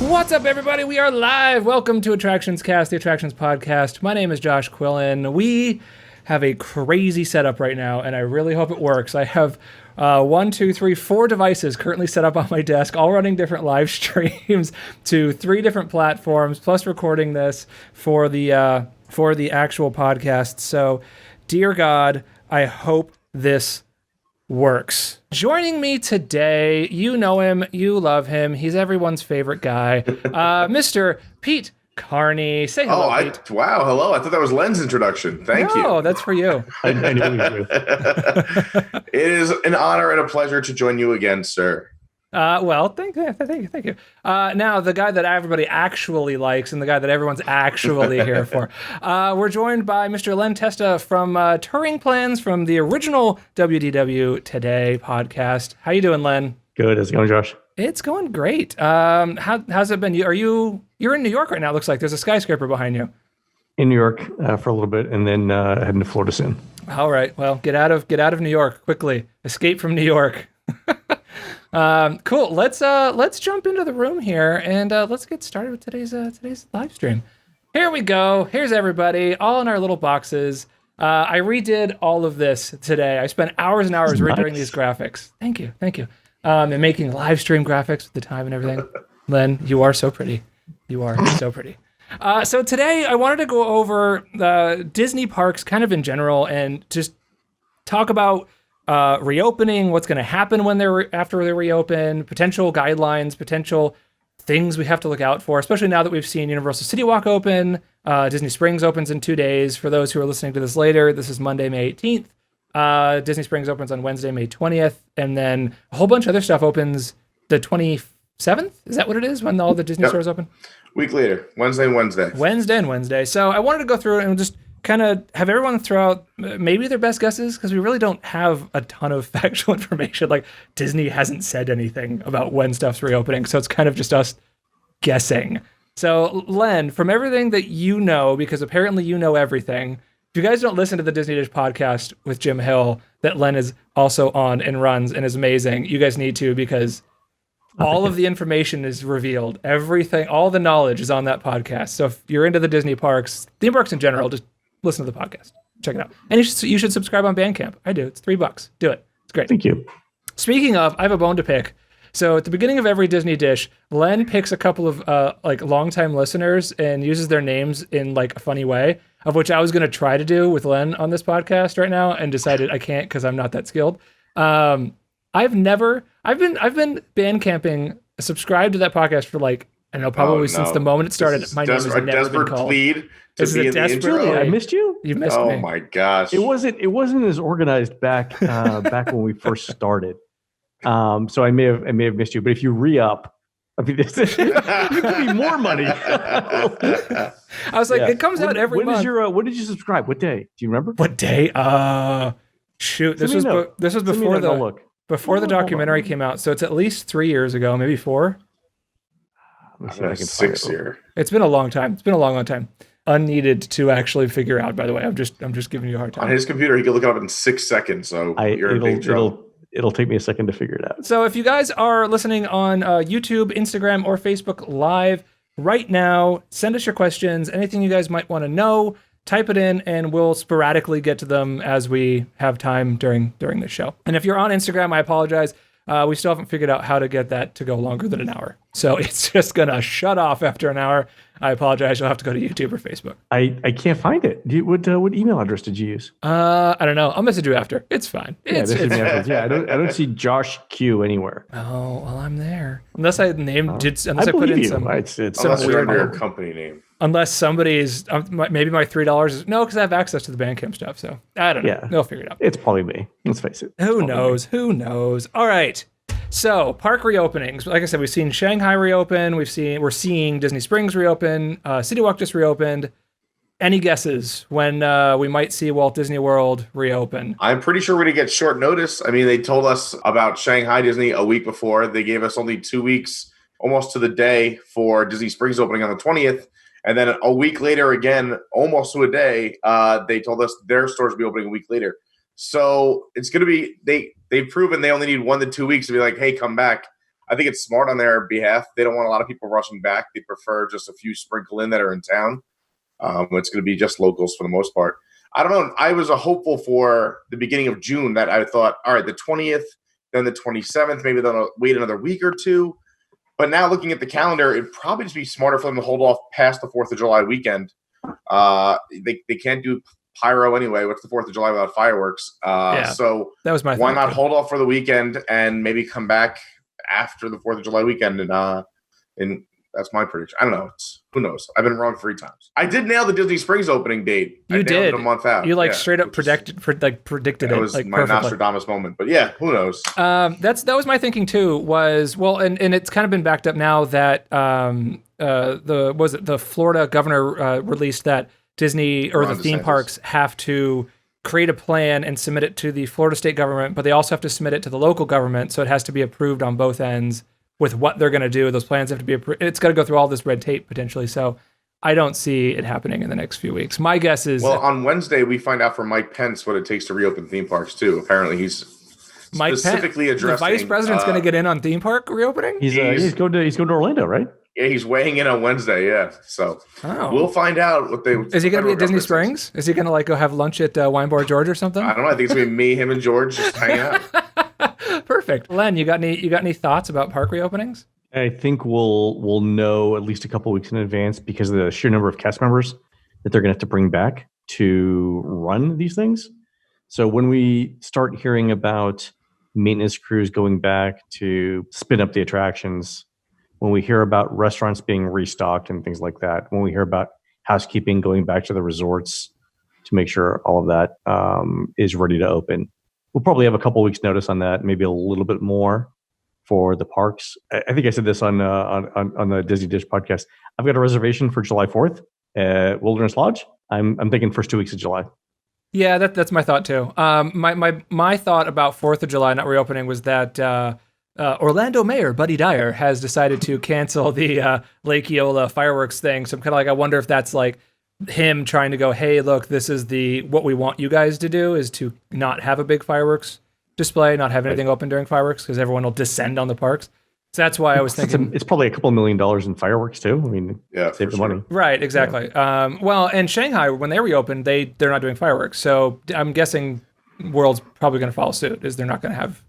What's up, everybody? We are live. Welcome to Attractions Cast, the Attractions Podcast. My name is Josh Quillen. We have a crazy setup right now, and I really hope it works. I have 4 devices currently set up on my desk, all running different live streams to 3 different platforms, plus recording this for the actual podcast. So, dear God, I hope this works. Joining me today, you know him, you love him, he's everyone's favorite guy, Mr. Pete Carney. Say hello, Pete. Wow, hello. I thought that was Len's introduction. Thank you. Oh, that's for you. I knew you do. It is an honor and a pleasure to join you again, sir. Well, thank you. Now, the guy that everybody actually likes and the guy that everyone's actually here for. We're joined by Mr. Len Testa from Touring Plans from the original WDW Today podcast. How you doing, Len? Good. How's it going, Josh? It's going great. How's it been? You're in New York right now, it looks like. There's a skyscraper behind you. In New York for a little bit, and then heading to Florida soon. All right. Well, get out of New York quickly. Escape from New York. Cool. Let's jump into the room here and let's get started with today's live stream. Here we go. Here's everybody, all in our little boxes. I redid all of this today. I spent hours and hours redoing these graphics. Thank you. And making live stream graphics with the time and everything. Len, you are so pretty. You are so pretty. So today I wanted to go over Disney parks kind of in general and just talk about reopening, what's going to happen when after they reopen, potential guidelines, potential things we have to look out for, especially now that we've seen Universal City Walk open. Disney Springs opens in 2 days. For those who are listening to this later, this is Monday, May 18th. Disney Springs opens on Wednesday, May 20th. And then a whole bunch of other stuff opens the 27th. Is that what it is when all the Disney stores open? Week later, Wednesday and Wednesday. So I wanted to go through and just kind of have everyone throw out maybe their best guesses, because we really don't have a ton of factual information. Like, Disney hasn't said anything about when stuff's reopening, so it's kind of just us guessing. So, Len, from everything that you know, because apparently you know everything, if you guys don't listen to the Disney Dish podcast with Jim Hill that Len is also on and runs and is amazing, you guys need to, because all of the information is revealed. Everything, all the knowledge is on that podcast. So if you're into the Disney parks, theme parks in general, just listen to the podcast. Check it out. And you should subscribe on Bandcamp. I do. It's $3. Do it. It's great. Thank you. Speaking of, I have a bone to pick. So at the beginning of every Disney Dish, Len picks a couple of longtime listeners and uses their names in like a funny way, of which I was going to try to do with Len on this podcast right now and decided I can't because I'm not that skilled. I've been Bandcamping, subscribed to that podcast for probably since the moment it started. My name has never been called. Plead to be in the intro. I missed you. You missed me. Oh my gosh! It wasn't as organized back when we first started. So I may have missed you. But if you re-up, I mean, you give me more money. I was like, it comes out every month. When did you subscribe? What day? Do you remember? What day? Shoot, this was before the documentary came out, so it's at least 3 years ago, maybe 4. Let me see if I can 6 year. It's been a long time. It's been a long time. Unneeded to actually figure out, by the way. I'm just giving you a hard time. On his computer, he can look it up in 6 seconds. So you're in big trouble. It'll take me a second to figure it out. So if you guys are listening on YouTube, Instagram, or Facebook Live right now, send us your questions. Anything you guys might want to know, type it in, and we'll sporadically get to them as we have time during the show. And if you're on Instagram, I apologize. We still haven't figured out how to get that to go longer than an hour. So it's just going to shut off after an hour. I apologize. You'll have to go to YouTube or Facebook. I can't find it. What email address did you use? I don't know. I'll message you after. It's fine. I don't see Josh Q anywhere. Oh, well, I'm there. Unless I put in some unless you're under your company name. Unless somebody's, maybe my $3 is, no, because I have access to the Bandcamp stuff. So I don't know. Yeah. They'll figure it out. It's probably me. Let's face it. Who knows? All right. So park reopenings. Like I said, we've seen Shanghai reopen. We're seeing Disney Springs reopen. City Walk just reopened. Any guesses when we might see Walt Disney World reopen? I'm pretty sure we're going to get short notice. I mean, they told us about Shanghai Disney a week before. They gave us only 2 weeks, almost to the day, for Disney Springs opening on the 20th. And then a week later, again, almost to a day, they told us their stores will be opening a week later. So it's going to be, they've proven they only need 1 to 2 weeks to be like, hey, come back. I think it's smart on their behalf. They don't want a lot of people rushing back. They prefer just a few sprinkle in that are in town. It's going to be just locals for the most part. I don't know. I was a hopeful for the beginning of June that I thought, all right, the 20th, then the 27th, maybe they'll wait another week or two. But now looking at the calendar, it'd probably just be smarter for them to hold off past the 4th of July weekend. They can't do pyro anyway. What's the 4th of July without fireworks? So that was my why not too. hold off for the weekend and maybe come back after the 4th of July weekend? And that's my prediction. I don't know. Who knows? I've been wrong 3 times. I did nail the Disney Springs opening date. You did a month out. You straight up predicted it. That was like my perfectly. Nostradamus moment. But yeah, who knows? That was my thinking too. And it's kind of been backed up now that the Florida governor released that Disney or the theme parks have to create a plan and submit it to the Florida state government, but they also have to submit it to the local government, so it has to be approved on both ends with what they're going to do. Those plans have to be approved. It's got to go through all this red tape potentially. So I don't see it happening in the next few weeks. My guess is... Well, on Wednesday, we find out from Mike Pence what it takes to reopen theme parks, too. Apparently, he's specifically addressing... The vice president's going to get in on theme park reopening? He's going to Orlando, right? Yeah, he's weighing in on Wednesday, yeah. So we'll find out what they... Is he going to be at Disney Springs? Is he going to go have lunch at Wine Bar George or something? I don't know. I think it's going to be me, him, and George just hanging out. Perfect. Len, you got any thoughts about park reopenings? I think we'll know at least a couple of weeks in advance because of the sheer number of cast members that they're going to have to bring back to run these things. So when we start hearing about maintenance crews going back to spin up the attractions, when we hear about restaurants being restocked and things like that, when we hear about housekeeping going back to the resorts to make sure all of that is ready to open, we'll probably have a couple of weeks notice on that, maybe a little bit more for the parks. I think I said this on the Disney Dish podcast. I've got a reservation for July 4th at Wilderness Lodge. I'm thinking first 2 weeks of July. Yeah, that's my thought too. My thought about 4th of July not reopening was that Orlando Mayor Buddy Dyer has decided to cancel the Lake Eola fireworks thing. So I'm kind of I wonder if that's him trying to go, hey, look, this is what we want you guys to do is to not have a big fireworks display, not have anything open during fireworks because everyone will descend on the parks. So that's why I was thinking it's probably a couple $1 million in fireworks too. I mean, save the money. Right, exactly. Yeah. Well, and Shanghai, when they reopened, they're not doing fireworks. So I'm guessing World's probably going to follow suit. Is they're not going to have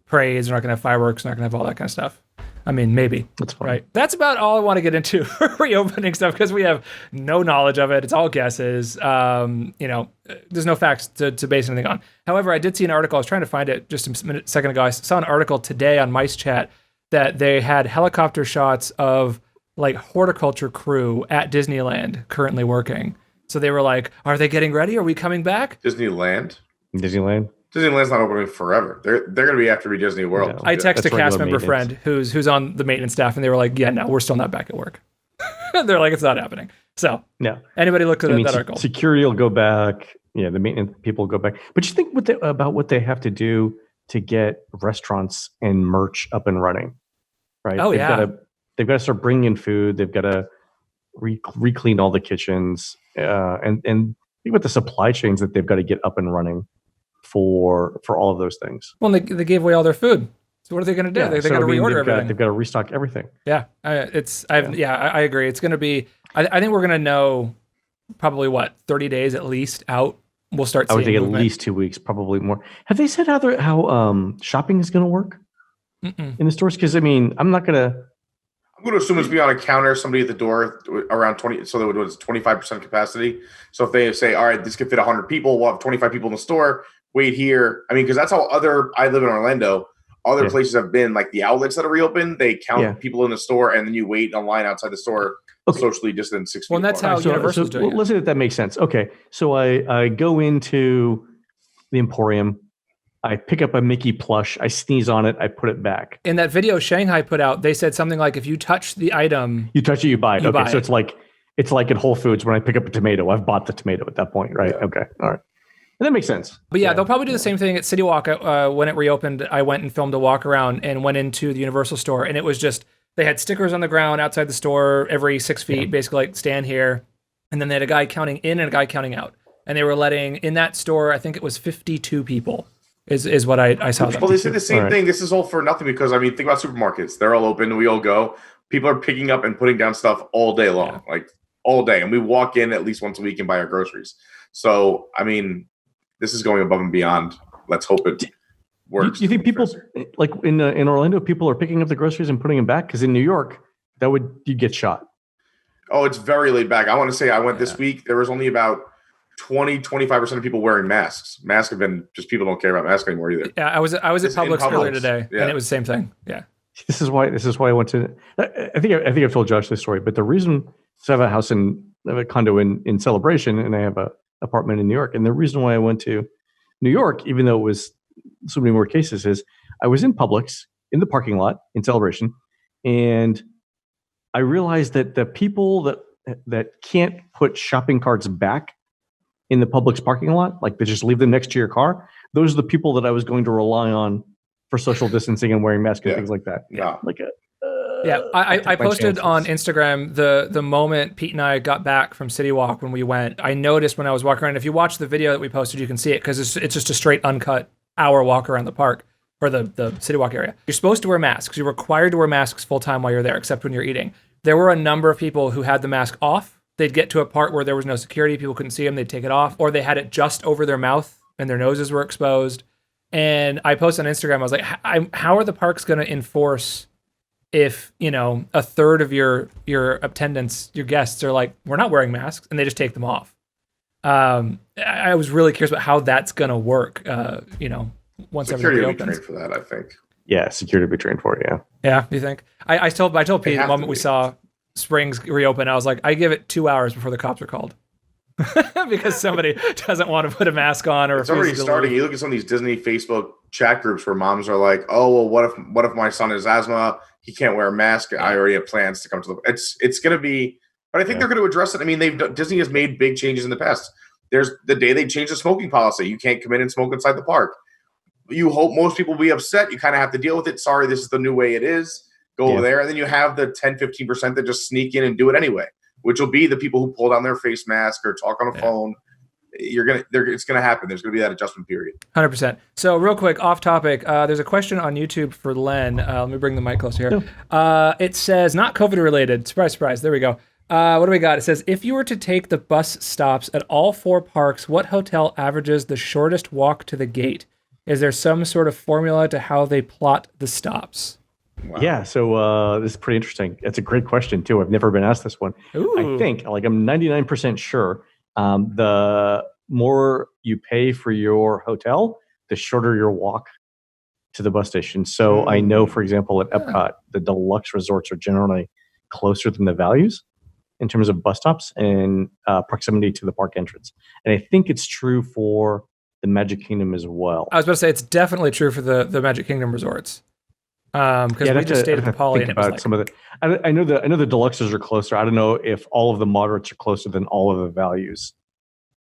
parades, they're not going to have fireworks, they're not going to have all that kind of stuff. I mean, maybe. That's fine. Right. That's about all I want to get into for reopening stuff because we have no knowledge of it. It's all guesses. There's no facts to base anything on. However, I did see an article. I was trying to find it just a second ago. I saw an article today on Mice Chat that they had helicopter shots of horticulture crew at Disneyland currently working. So they were like, are they getting ready? Are we coming back? Disneyland's not opening forever. They're going to be after Disney World. No, I texted a cast member friend who's on the maintenance staff, and they were like, "Yeah, no, we're still not back at work." They're like, "It's not happening." So, no. Anybody look at that article? Security will go back. Yeah, the maintenance people will go back. But you think about what they have to do to get restaurants and merch up and running, right? Oh, they've got to start bringing in food. They've got to re-clean all the kitchens, and think about the supply chains that they've got to get up and running for all of those things. Well, they gave away all their food. So what are they going to do? Yeah, they got to reorder everything. They've got to restock everything. Yeah, I agree. It's going to be. I think we're going to know probably 30 days at least out. We'll start. I would think movement. At least 2 weeks, probably more. Have they said how shopping is going to work in the stores? Because I'm not going to. I'm going to assume it's be on a counter, somebody at the door around 20, so that was 25% capacity. So if they say, all right, this could fit 100 people, we'll have 25 people in the store, wait here. I mean, because that's how I live in Orlando. Other places have been like the outlets that are reopened. They count people in the store and then you wait in line outside the store socially distant 6 feet. Well, that's how Universal's doing it. Let's say that makes sense. Okay. So I go into the Emporium. I pick up a Mickey plush, I sneeze on it, I put it back. In that video Shanghai put out, they said something like, if you touch the item... You touch it, you buy it. Okay, so it's like at Whole Foods when I pick up a tomato. I've bought the tomato at that point, right? Yeah. Okay, all right. And that makes sense. But they'll probably do the same thing at City Walk. When it reopened, I went and filmed a walk around and went into the Universal store, and it was just, they had stickers on the ground outside the store every 6 feet, basically stand here. And then they had a guy counting in and a guy counting out. And they were letting, in that store, I think it was 52 people. is what I saw them. Well, they say the same All right. thing. This is all for nothing because, I mean, think about supermarkets. They're all open. We all go. People are picking up and putting down stuff all day long, like all day. And we walk in at least once a week and buy our groceries. So, I mean, this is going above and beyond. Let's hope it works. Do you think people, like in Orlando, people are picking up the groceries and putting them back? Because in New York, you'd get shot. Oh, it's very laid back. I want to say I went this week. There was only about 25% of people wearing masks. Masks have been just people don't care about masks anymore either. Yeah, I was at Publix earlier today, and it was the same thing. Yeah. This is why I went to. I think I've told Josh this story, but the reason I have a condo in Celebration, and I have a apartment in New York, and the reason why I went to New York, even though it was so many more cases, is I was in Publix in the parking lot in Celebration, and I realized that the people that can't put shopping carts back in the Publix parking lot, like they just leave them next to your car, those are the people that I was going to rely on for social distancing and wearing masks and things like that. Yeah. I posted on Instagram the moment Pete and I got back from City Walk when we went. I noticed when I was walking around, if you watch the video that we posted, you can see it because it's just a straight uncut hour walk around the park or the City Walk area. You're supposed to wear masks. You're required to wear masks full time while you're there, except when you're eating. There were a number of people who had the mask off. They'd get to a part where there was no security, people couldn't see them, they'd take it off, or they had it just over their mouth and their noses were exposed. And I posted on Instagram, I was like, how are the parks going to enforce if, a third of your attendants, your guests are like, we're not wearing masks, and they just take them off? I was really curious about how that's going to work, once security everything will be reopens. trained for that, I think. Yeah, security will be trained for it, yeah. Yeah, you think? I told Pete the moment we saw Springs reopen, I was like, I give it 2 hours before the cops are called. Because somebody doesn't want to put a mask on, or it's already starting. You look at some of these Disney Facebook chat groups where moms are like, "Oh, well, what if my son has asthma? He can't wear a mask. I already have plans to come to the." It's going to be, but I think they're going to address it. I mean, Disney has made big changes in the past. There's the day they changed the smoking policy. You can't come in and smoke inside the park. You hope most people will be upset. You kind of have to deal with it. Sorry, this is the new way it is. Go over there, and then you have the 10-15% that just sneak in and do it anyway, which will be the people who pull down their face mask or talk on a phone. It's gonna happen. There's gonna be that adjustment period. 100%. So real quick, off topic. There's a question on YouTube for Len. Let me bring the mic closer here. It says not COVID related. Surprise, surprise. There we go. What do we got? It says if you were to take the bus stops at all 4 parks, what hotel averages the shortest walk to the gate? Is there some sort of formula to how they plot the stops? Wow. Yeah, so this is pretty interesting. It's a great question too. I've never been asked this one. Ooh. I think, I'm 99% sure, the more you pay for your hotel, the shorter your walk to the bus station. So I know, for example, at Epcot, the deluxe resorts are generally closer than the values in terms of bus stops and proximity to the park entrance. And I think it's true for the Magic Kingdom as well. I was about to say it's definitely true for the Magic Kingdom resorts. Because we just stayed at the Poly, and it was like some of the. I know the deluxes are closer. I don't know if all of the moderates are closer than all of the values.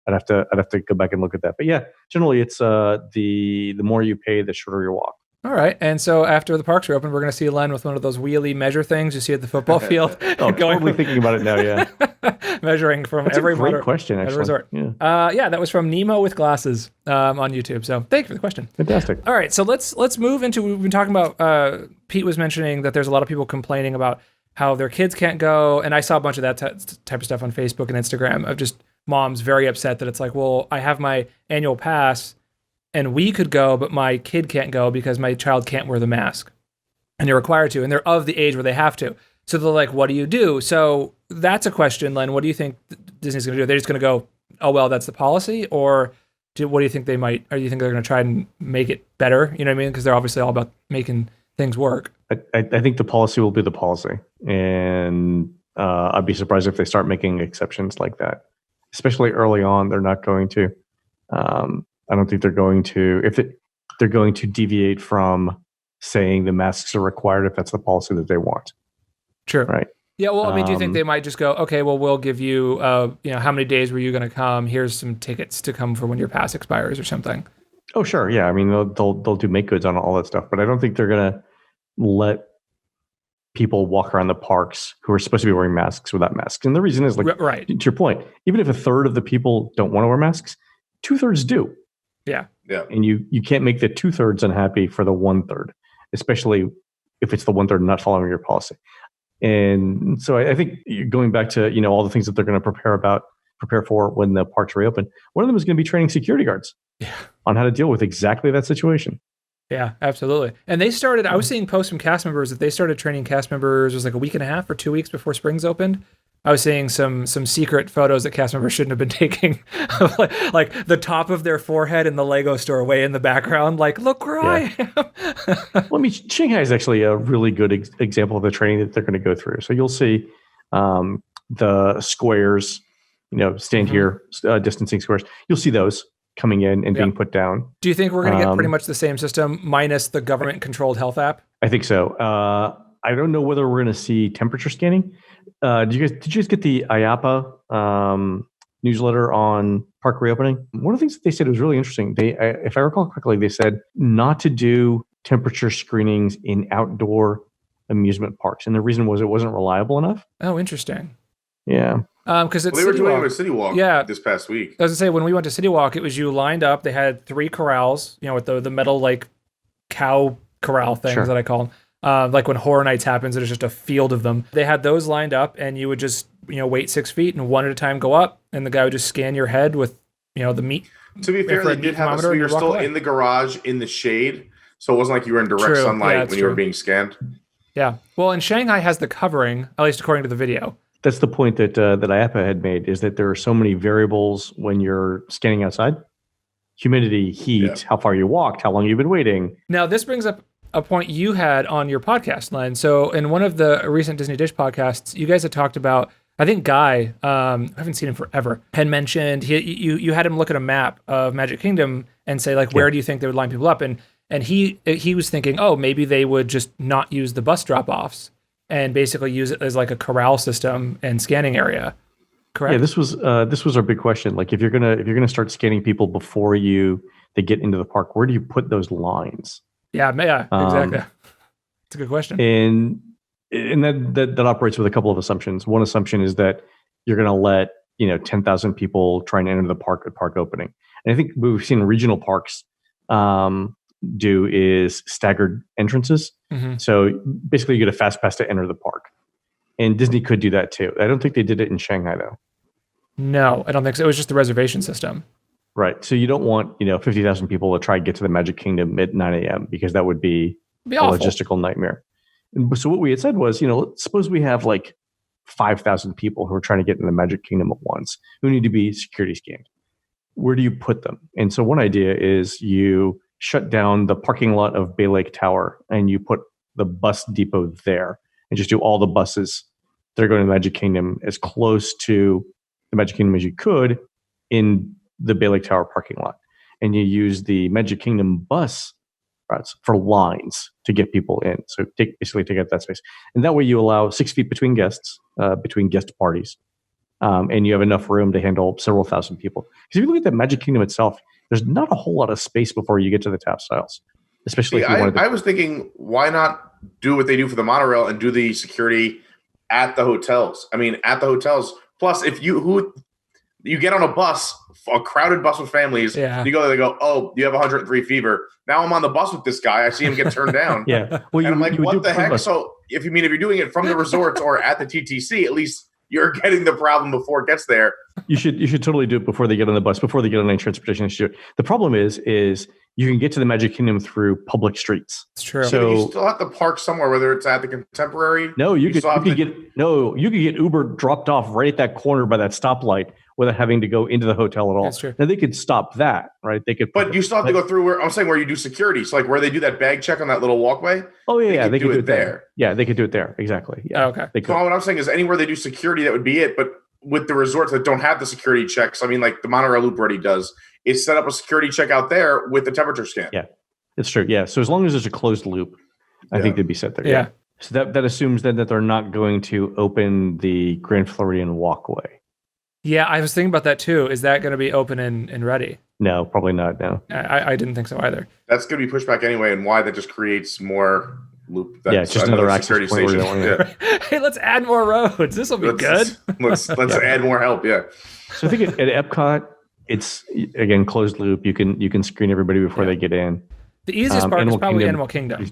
I'd have to go back and look at that. But yeah, generally it's the more you pay, the shorter your walk. All right, and so after the parks are open, we're going to see Len with one of those wheelie measure things you see at the football field. Totally thinking about it now. Yeah, measuring from That's every a great question. Actually, resort. Yeah, that was from Nemo with glasses on YouTube. So thank you for the question. Fantastic. All right, so let's move into. We've been talking about. Pete was mentioning that there's a lot of people complaining about how their kids can't go, and I saw a bunch of that type of stuff on Facebook and Instagram of just moms very upset that it's like, well, I have my annual pass. And we could go, but my kid can't go because my child can't wear the mask. And they're required to, and they're of the age where they have to. So they're like, what do you do? So that's a question, Len. What do you think Disney's going to do? They're just going to go, oh, well, that's the policy? Or what do you think they might, or do you think they're going to try and make it better? You know what I mean? Because they're obviously all about making things work. I think the policy will be the policy. And I'd be surprised if they start making exceptions like that. Especially early on, they're not going to. I don't think they're going to, they're going to deviate from saying the masks are required if that's the policy that they want. Sure. Right. Yeah. Well, I mean, do you think they might just go, okay, well, we'll give you, how many days were you going to come? Here's some tickets to come for when your pass expires or something. Oh, sure. Yeah. I mean, they'll do make goods on all that stuff, but I don't think they're going to let people walk around the parks who are supposed to be wearing masks without masks. And the reason is right. To your point, even if a third of the people don't want to wear masks, 2/3 do. Yeah. Yeah. And you can't make the 2/3 unhappy for the 1/3, especially if it's the 1/3 not following your policy. And so I think going back to, all the things that they're going to prepare for when the parks reopen, one of them is going to be training security guards on how to deal with exactly that situation. Yeah, absolutely. And they started, I was seeing posts from cast members that they started training cast members, it was like a week and a half or 2 weeks before Springs opened. I was seeing some secret photos that cast members shouldn't have been taking, like the top of their forehead in the Lego store way in the background, like, look where I am. Well, I mean, Shanghai is actually a really good example of the training that they're going to go through. So you'll see the squares, stand here, distancing squares. You'll see those coming in and being put down. Do you think we're going to get pretty much the same system minus the government-controlled health app? I think so. I don't know whether we're going to see temperature scanning. Did you guys get the IAPA newsletter on park reopening? One of the things that they said was really interesting. If I recall correctly, they said not to do temperature screenings in outdoor amusement parks, and the reason was it wasn't reliable enough. Oh, interesting. Yeah. Because they were doing it with City Walk this past week. I was going to say, when we went to City Walk, it was you lined up. They had 3 corrals, with the metal, like, cow corral things that I call them. Like when Horror Nights happens, there's just a field of them. They had those lined up, and you would just, wait 6 feet and one at a time go up, and the guy would just scan your head with, the meat. To be fair, they did have us. We were still in the garage in the shade, so it wasn't like you were in direct sunlight when you were being scanned. Yeah. Well, and Shanghai has the covering, at least according to the video. That's the point that IAPA had made, is that there are so many variables when you're scanning outside. Humidity, heat, how far you walked, how long you've been waiting. Now, this brings up a point you had on your podcast, Len. So in one of the recent Disney Dish podcasts, you guys had talked about, I think Guy, I haven't seen him forever, had mentioned, you had him look at a map of Magic Kingdom and say, like, where do you think they would line people up? And he was thinking, maybe they would just not use the bus drop-offs and basically use it as like a corral system and scanning area. Correct? Yeah, this was our big question. Like, if you're gonna start scanning people before they get into the park, where do you put those lines? Yeah, exactly. It's a good question. And that operates with a couple of assumptions. One assumption is that you're going to let 10,000 people try and enter the park at park opening. And I think what we've seen regional parks do is staggered entrances. Mm-hmm. So basically, you get a fast pass to enter the park. And Disney could do that too. I don't think they did it in Shanghai though. No, I don't think so. It was just the reservation system. Right. So you don't want 50,000 people to try and get to the Magic Kingdom at 9 a.m. because that would be a logistical nightmare. And so what we had said was, suppose we have like 5,000 people who are trying to get in the Magic Kingdom at once, who need to be security scanned. Where do you put them? And so one idea is you shut down the parking lot of Bay Lake Tower and you put the bus depot there and just do all the buses that are going to the Magic Kingdom as close to the Magic Kingdom as you could in the Bay Lake Tower parking lot. And you use the Magic Kingdom bus routes for lines to get people in. So basically take out that space. And that way you allow 6 feet between guests, between guest parties. And you have enough room to handle several thousand people. Because if you look at the Magic Kingdom itself, there's not a whole lot of space before you get to the tap styles. Especially if you wanted to. I was thinking, why not do what they do for the monorail and do the security at the hotels? I mean, at the hotels. Plus, if you get on a bus, a crowded bus with families, you go there, they go, oh, you have 103 fever. Now I'm on the bus with this guy. I see him get turned down. Well, and I'm like, what the heck? So if you're doing it from the resorts or at the TTC, at least you're getting the problem before it gets there. You should totally do it before they get on the bus, before they get on any transportation issue. The problem is you can get to the Magic Kingdom through public streets. It's true. So you still have to park somewhere, whether it's at the Contemporary. No, you could get Uber dropped off right at that corner by that stoplight without having to go into the hotel at all. That's true. Now they could stop that, right? They could, but you still have to go through where you do security. So like where they do that bag check on that little walkway. Oh yeah, they could do it there. Yeah, they could do it there. Exactly. Yeah. Oh, okay. So what I'm saying is anywhere they do security, that would be it. But with the resorts that don't have the security checks, I mean, like the monorail loop already does, is set up a security check out there with the temperature scan. Yeah, it's true. Yeah. So as long as there's a closed loop, I think they'd be set there. Yeah. So that assumes then that they're not going to open the Grand Floridian walkway. Yeah, I was thinking about that too. Is that going to be open and ready? No, probably not. No. I didn't think so either. That's going to be pushed back anyway, and why that just creates more loop. It's just another access point. Hey, let's add more roads. This will be good. Let's add more help. Yeah. So I think at Epcot, it's again closed loop. You can screen everybody before they get in. The easiest part is probably Animal Kingdom.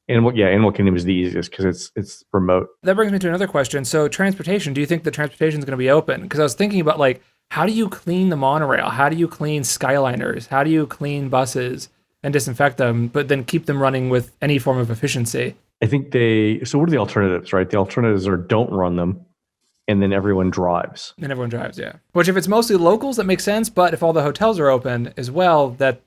Animal Kingdom is the easiest because it's remote. That brings me to another question. So transportation, do you think the transportation is going to be open? Because I was thinking about like, how do you clean the monorail? How do you clean Skyliners? How do you clean buses and disinfect them, but then keep them running with any form of efficiency? I think so what are the alternatives, right? The alternatives are don't run them, and then everyone drives. And everyone drives, yeah. Which if it's mostly locals, that makes sense. But if all the hotels are open as well, that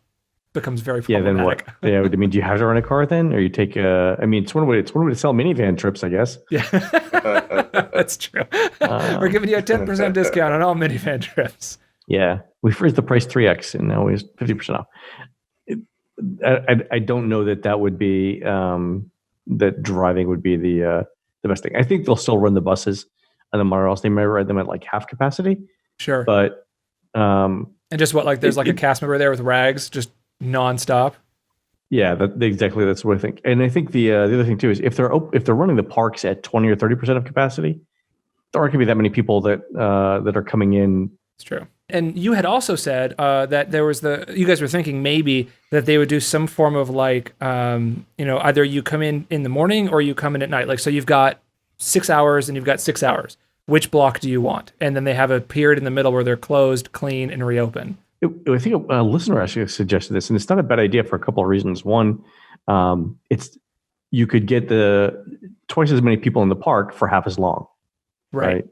becomes very problematic. Then what? Yeah, I mean, do you have to rent a car then, or you take it's one way to sell minivan trips, I guess. Yeah, that's true. We're giving you a 10% discount on all minivan trips. Yeah, we raised the price 3x, and now we're 50% off. I don't know that would be that driving would be the best thing. I think they'll still run the buses and the monorails. They may ride them at like half capacity. Sure, but and just what, like there's like a cast member there with rags just nonstop. Yeah, that's what I think. And I think the other thing too is if they're running the parks at 20 or 30% of capacity, there aren't going to be that many people that are coming in. It's true. And you had also said that there was you guys were thinking maybe that they would do some form of like, either you come in the morning or you come in at night. Like, so you've got 6 hours and you've got 6 hours. Which block do you want? And then they have a period in the middle where they're closed, clean, and reopen. I think a listener actually suggested this, and it's not a bad idea for a couple of reasons. One, you could get twice as many people in the park for half as long, right?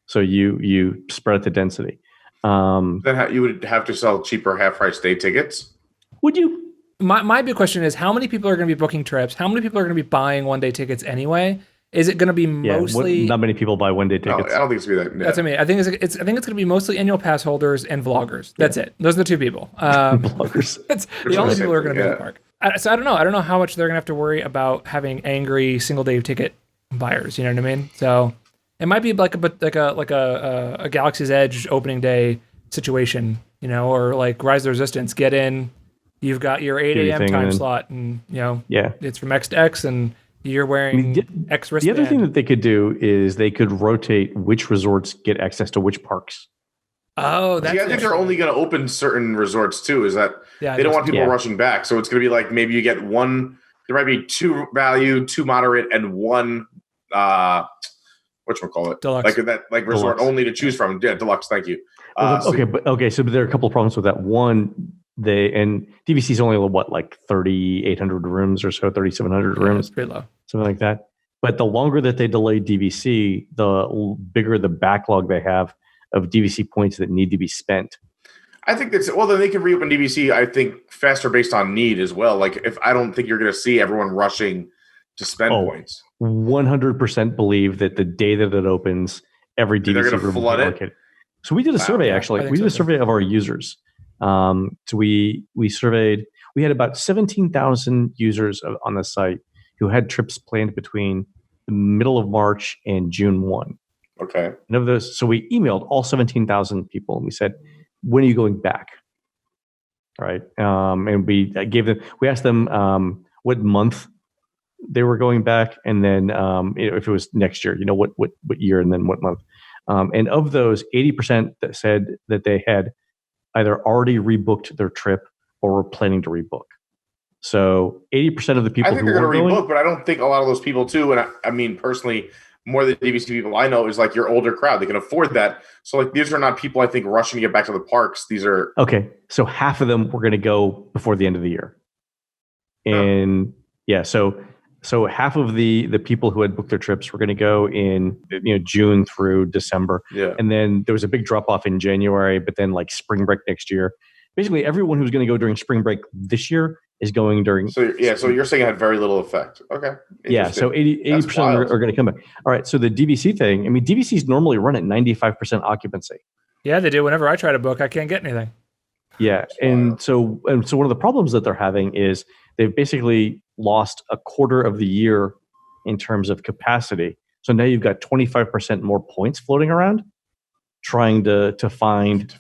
So you spread out the density. Then you would have to sell cheaper half-price day tickets. Would you? My big question is, how many people are going to be booking trips? How many people are going to be buying one-day tickets anyway? Is it going to be mostly? Not many people buy one-day tickets. No, I don't think it's going to be that. That's what I mean. I think it's going to be mostly annual pass holders and vloggers. That's it. Those are the two people. Vloggers. That's the only people who are going to be in the park. So I don't know. I don't know how much they're going to have to worry about having angry single-day ticket buyers. You know what I mean? So it might be like a Galaxy's Edge opening day situation, or like Rise of the Resistance. Get in. You've got your 8 a.m. time slot, and it's from X to X, and you're wearing X wristband. The other thing that they could do is they could rotate which resorts get access to which parks. Oh, that's I think they're only going to open certain resorts too. Is that they don't want people rushing back, so it's going to be like maybe you get one. There might be 2 value, 2 moderate, and 1 whatchamacallit? Deluxe. Like resort only to choose from. Yeah, deluxe. Thank you. So there are a couple of problems with that. One, DVC is only like 3,800 rooms or so, 3,700 rooms. It's pretty low. Something like that. But the longer that they delay DVC, the bigger the backlog they have of DVC points that need to be spent. I think then they can reopen DVC, I think, faster based on need as well. Like, if I don't think you're going to see everyone rushing to spend points. 100% believe that the day that it opens, every DVC room will be allocated. So we did a survey, actually. We did a survey of our users. So we surveyed, we had about 17,000 users on the site who had trips planned between the middle of March and June 1. Okay. And of those, so we emailed all 17,000 people and we said, when are you going back? Right. And we asked them what month they were going back, and then if it was next year, what year, and then what month. And of those, 80% that said that they had either already rebooked their trip or were planning to rebook. So 80% of the people I think they're going to rebook, but I don't think a lot of those people too. And I mean, personally, more than DVC people I know is like your older crowd. They can afford that. So like these are not people I think rushing to get back to the parks. These are okay. So half of them were going to go before the end of the year, and so half of the people who had booked their trips were going to go in June through December. Yeah. And then there was a big drop off in January, but then like spring break next year. Basically, everyone who's going to go during spring break this year is going during. So you're saying it had very little effect. Okay. Yeah. So 80% are going to come back. All right. So the DVC thing. I mean, DVCs normally run at 95% occupancy. Yeah, they do. Whenever I try to book, I can't get anything. Yeah, and so one of the problems that they're having is they've basically lost a quarter of the year in terms of capacity. So now you've got 25% more points floating around, trying to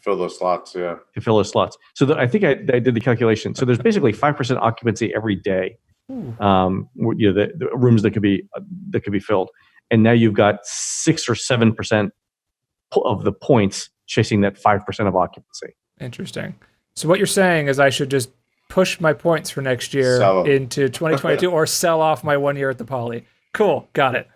fill those slots. Yeah, to fill those slots. So I think I did the calculation. So there's basically 5% occupancy every day. The rooms that could be filled, and now you've got 6 or 7% of the points chasing that 5% of occupancy. Interesting. So what you're saying is I should just push my points for next year Sell 'em. into 2022 or sell off my 1 year at the Poly. Cool. Got it.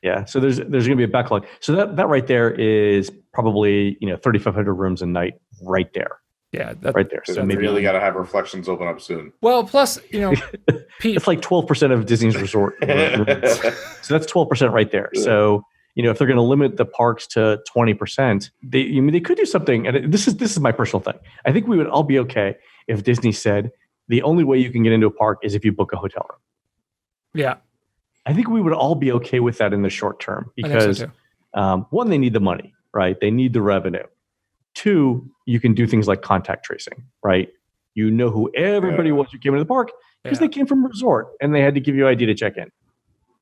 Yeah. So there's going to be a backlog. So that right there is probably 3,500 rooms a night right there. Yeah. Right there. So So maybe maybe really got to have Reflections open up soon. Well, plus, Pete, it's like 12% of Disney's resort rooms. So that's 12% right there. So if they're going to limit the parks to 20%, they could do something. And this is my personal thing. I think we would all be okay if Disney said the only way you can get into a park is if you book a hotel room. yeah. I think we would all be okay with that in the short term because I think so too. one, they need the money, right? They need the revenue. Two, you can do things like contact tracing, right? You know who everybody was who came into the park because they came from a resort and they had to give you ID to check in.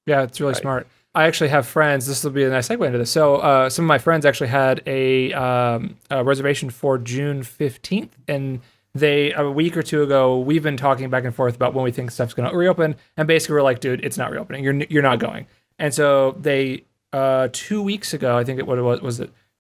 Yeah, it's really smart. I actually have friends. This will be a nice segue into this. So some of my friends actually had a reservation for June 15th, and they a week or two ago we've been talking back and forth about when we think stuff's going to reopen, and basically we're like, dude, it's not reopening. You're not going. And so they 2 weeks ago, I think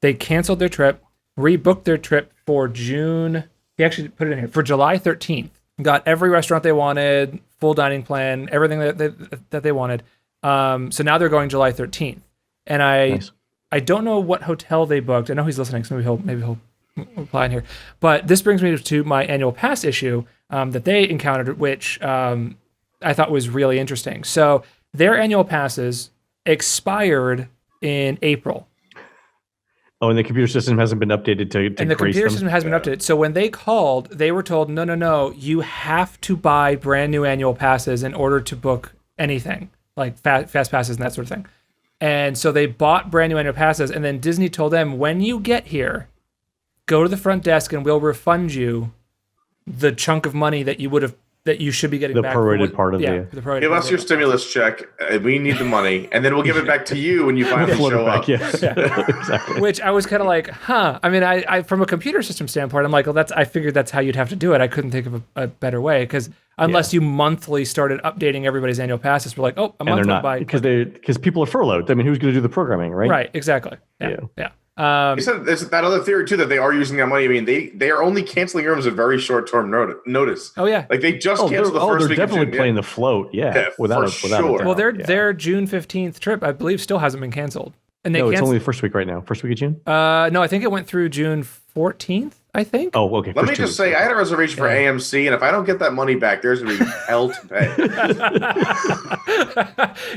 they canceled their trip, rebooked their trip for June. He actually put it in here for July 13th. Got every restaurant they wanted, full dining plan, everything that they wanted. So now they're going July 13th, and I don't know what hotel they booked. I know he's listening, so maybe he'll reply in here. But this brings me to my annual pass issue that they encountered, which I thought was really interesting. So their annual passes expired in April. Oh, and the computer system hasn't been updated to And the grace computer them? system hasn't been updated. So when they called, they were told, no, you have to buy brand new annual passes in order to book anything, like fast passes and that sort of thing. And so they bought brand new annual passes, and then Disney told them, when you get here, go to the front desk and we'll refund you the chunk of money that you should be getting The back. prorated part of the prorated Give part us of your it. stimulus check. We need the money, and then we'll give it back to you when you finally Float it show back, up. yeah. Exactly. Which I was kind of like, huh. I mean, I from a computer system standpoint, I'm like, well, I figured that's how you'd have to do it. I couldn't think of a better way, because unless you monthly started updating everybody's annual passes, we're like, oh, a month And they're went not by. because people are furloughed. I mean, who's going to do the programming, right? Right, exactly. Yeah. You said there's that other theory too that they are using that money. I mean, they are only canceling rooms at very short-term notice. Oh yeah. Like they just canceled the first they're week definitely of June. playing the float. Yeah, without a sure. doubt. Well, Yeah. their June 15th trip, I believe, still hasn't been canceled. And they No, it's canceled. only the first week right now. First week of June. No, I think it went through June 14th. I think. Oh, okay. Let me just say, I had a reservation for AMC, and if I don't get that money back, there's going to be hell to pay.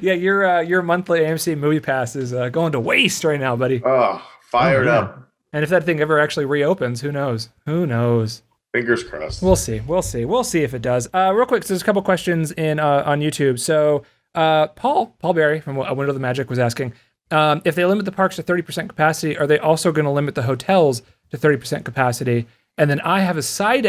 Yeah, your monthly AMC movie pass is going to waste right now, buddy. Oh, fired up. And if that thing ever actually reopens, who knows? Who knows? Fingers crossed. We'll see. We'll see if it does. Real quick, so there's a couple questions in on YouTube. So Paul Berry from A Window of the Magic was asking, if they limit the parks to 30% capacity, are they also going to limit the hotels to 30% capacity? And then I have a side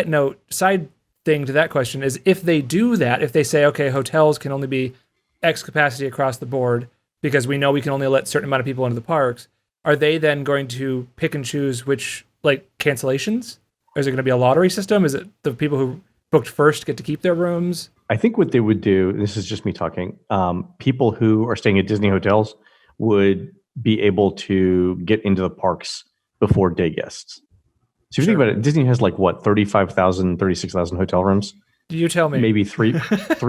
thing to that question is, if they do that, if they say, okay, hotels can only be X capacity across the board because we know we can only let a certain amount of people into the parks, are they then going to pick and choose which, like, cancellations? Or is it going to be a lottery system? Is it the people who booked first get to keep their rooms? I think what they would do, this is just me talking, people who are staying at Disney hotels would be able to get into the parks before day guests. So if you think about it, Disney has like what, 35,000, 36,000 hotel rooms? You tell me. Maybe three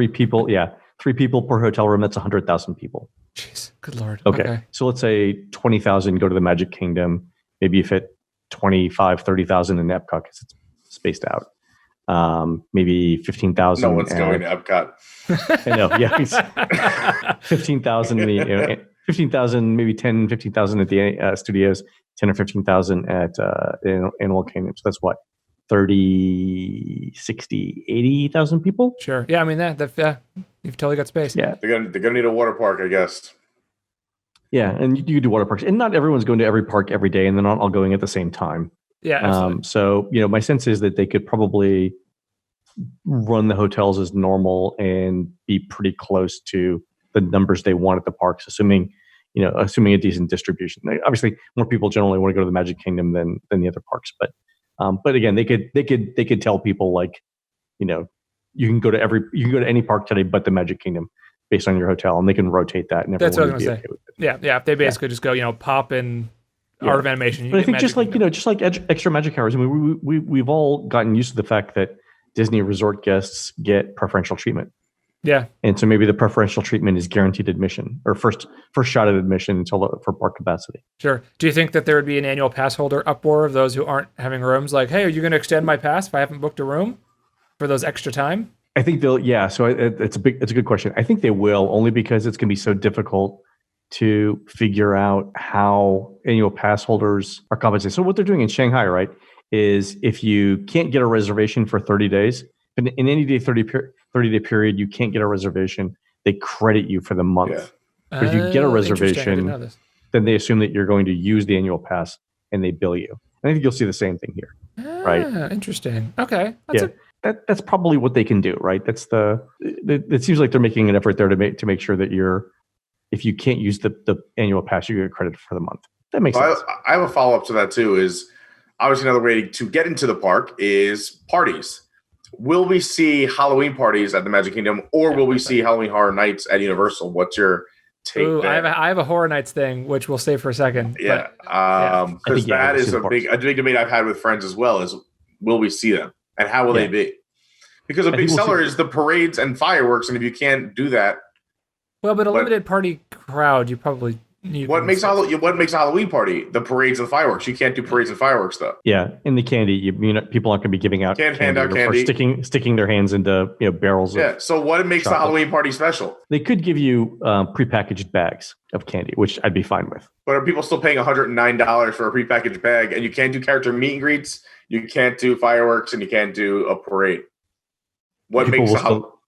people. Yeah. 3 people per hotel room. That's 100,000 people. Jeez, good Lord. Okay. So let's say 20,000 go to the Magic Kingdom. Maybe you fit 25, 30,000 in Epcot because it's spaced out. Maybe 15,000. No one's going to Epcot. I know. Yeah. 15,000, 15,000, maybe 10, 15,000 at the studios, 10 or 15,000 at Animal Kingdom. So that's what? 30, 60, 80,000 people? Sure. Yeah, I mean, you've totally got space. Yeah. They're gonna need a water park, I guess. Yeah, and you do water parks. And not everyone's going to every park every day, and they're not all going at the same time. Yeah, absolutely. So, my sense is that they could probably run the hotels as normal and be pretty close to the numbers they want at the parks, assuming a decent distribution. Obviously, more people generally want to go to the Magic Kingdom than the other parks, but again, they could tell people, like, you can go to any park today but the Magic Kingdom based on your hotel, and they can rotate that, and That's what I everyone was would going be to say. okay with it. Yeah. If they basically just go, pop in art of animation. You But I get think Magic Kingdom. just like extra magic hours. I mean, we've all gotten used to the fact that Disney resort guests get preferential treatment. Yeah. And so maybe the preferential treatment is guaranteed admission or first shot at admission for park capacity. Sure. Do you think that there would be an annual pass holder uproar of those who aren't having rooms? Like, hey, are you going to extend my pass if I haven't booked a room for those extra time? I think they'll. Yeah. So it's a good question. I think they will, only because it's going to be so difficult to figure out how annual pass holders are compensated. So what they're doing in Shanghai, right, is if you can't get a reservation for 30 days, in any 30-day period, you can't get a reservation, they credit you for the month. Yeah. But if you get a Interesting. I didn't know reservation, this. then they assume that you're going to use the annual pass and they bill you. And I think you'll see the same thing here, right? Interesting. Okay. That's probably what they can do, right? It seems like they're making an effort there to make sure that if you can't use the annual pass, you get credit for the month. That makes sense. I have a follow-up to that too, is obviously another way to get into the park is parties. Will we see Halloween parties at the Magic Kingdom, or will we see Halloween Horror Nights at Universal? What's your take there? I have a Horror Nights thing, which we'll save for a second. Yeah, because that is a big debate I've had with friends as well, is will we see them, and how will they be? Because a big seller is the parades and fireworks, and if you can't do that... Well, but a limited party crowd, you probably... What makes a Halloween party? The parades and fireworks. You can't do parades and fireworks, though. Yeah, in the candy, people aren't going to be giving out hand out or sticking their hands into barrels. Yeah. So what makes the Halloween party special? They could give you prepackaged bags of candy, which I'd be fine with. But are people still paying $109 for a prepackaged bag? And you can't do character meet and greets, you can't do fireworks, and you can't do a parade.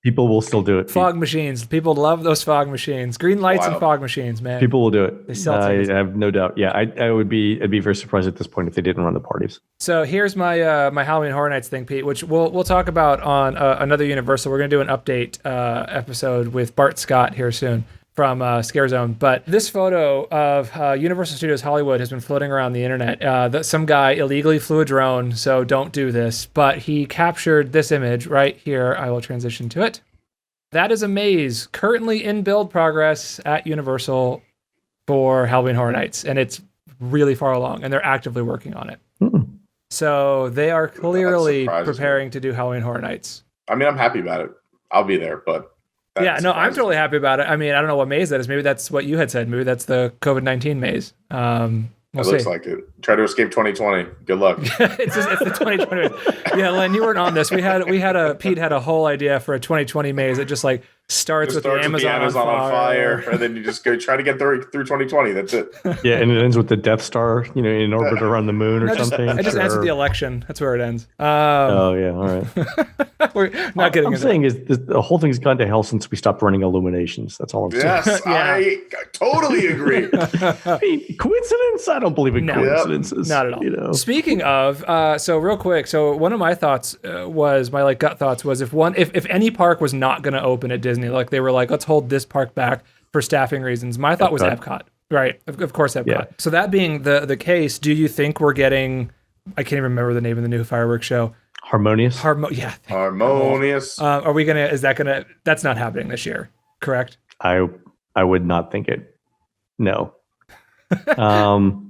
People will still do it. Fog machines. People love those fog machines. Green lights and fog machines, man. People will do it. They sell I have no doubt. Yeah, I'd be very surprised at this point if they didn't run the parties. So here's my my Halloween Horror Nights thing, Pete, which we'll talk about on another Universal. We're going to do an update episode with Bart Scott here soon from Scare Zone. But this photo of Universal Studios Hollywood has been floating around the internet. That some guy illegally flew a drone, so don't do this. But he captured this image right here. I will transition to it. That is a maze currently in build progress at Universal for Halloween Horror Nights, and it's really far along, and they're actively working on it. So they are clearly preparing to do Halloween Horror Nights. I mean, I'm happy about it. I'll be there, but... I'm totally happy about it. I mean, I don't know what maze that is. Maybe that's what you had said. Maybe that's the COVID-19 maze. We'll see. Looks like it. Try to escape 2020. Good luck. it's the 2020. Yeah, Len, you weren't on this. Pete had a whole idea for a 2020 maze that just like starts with the Amazon on fire, and then you just go try to get through 2020. That's it. Yeah, and it ends with the Death Star, in orbit around the moon or something. It just ends with the election. That's where it ends. Oh yeah, all right. We're not getting. I'm saying is the whole thing's gone to hell since we stopped running Illuminations. That's all I'm saying. Yes, I totally agree. Coincidence? I don't believe in coincidences. Not at all. Speaking of, so real quick, one of my thoughts was my gut thoughts was if any park was not going to open at Disney, like they were like, let's hold this park back for staffing reasons. My thought was Epcot, right? Of course, Epcot. Yeah. So that being the case, do you think we're getting? I can't even remember the name of the new fireworks show. Harmonious. Harmonious. Are we gonna? Is that gonna? That's not happening this year, correct? I would not think it. No.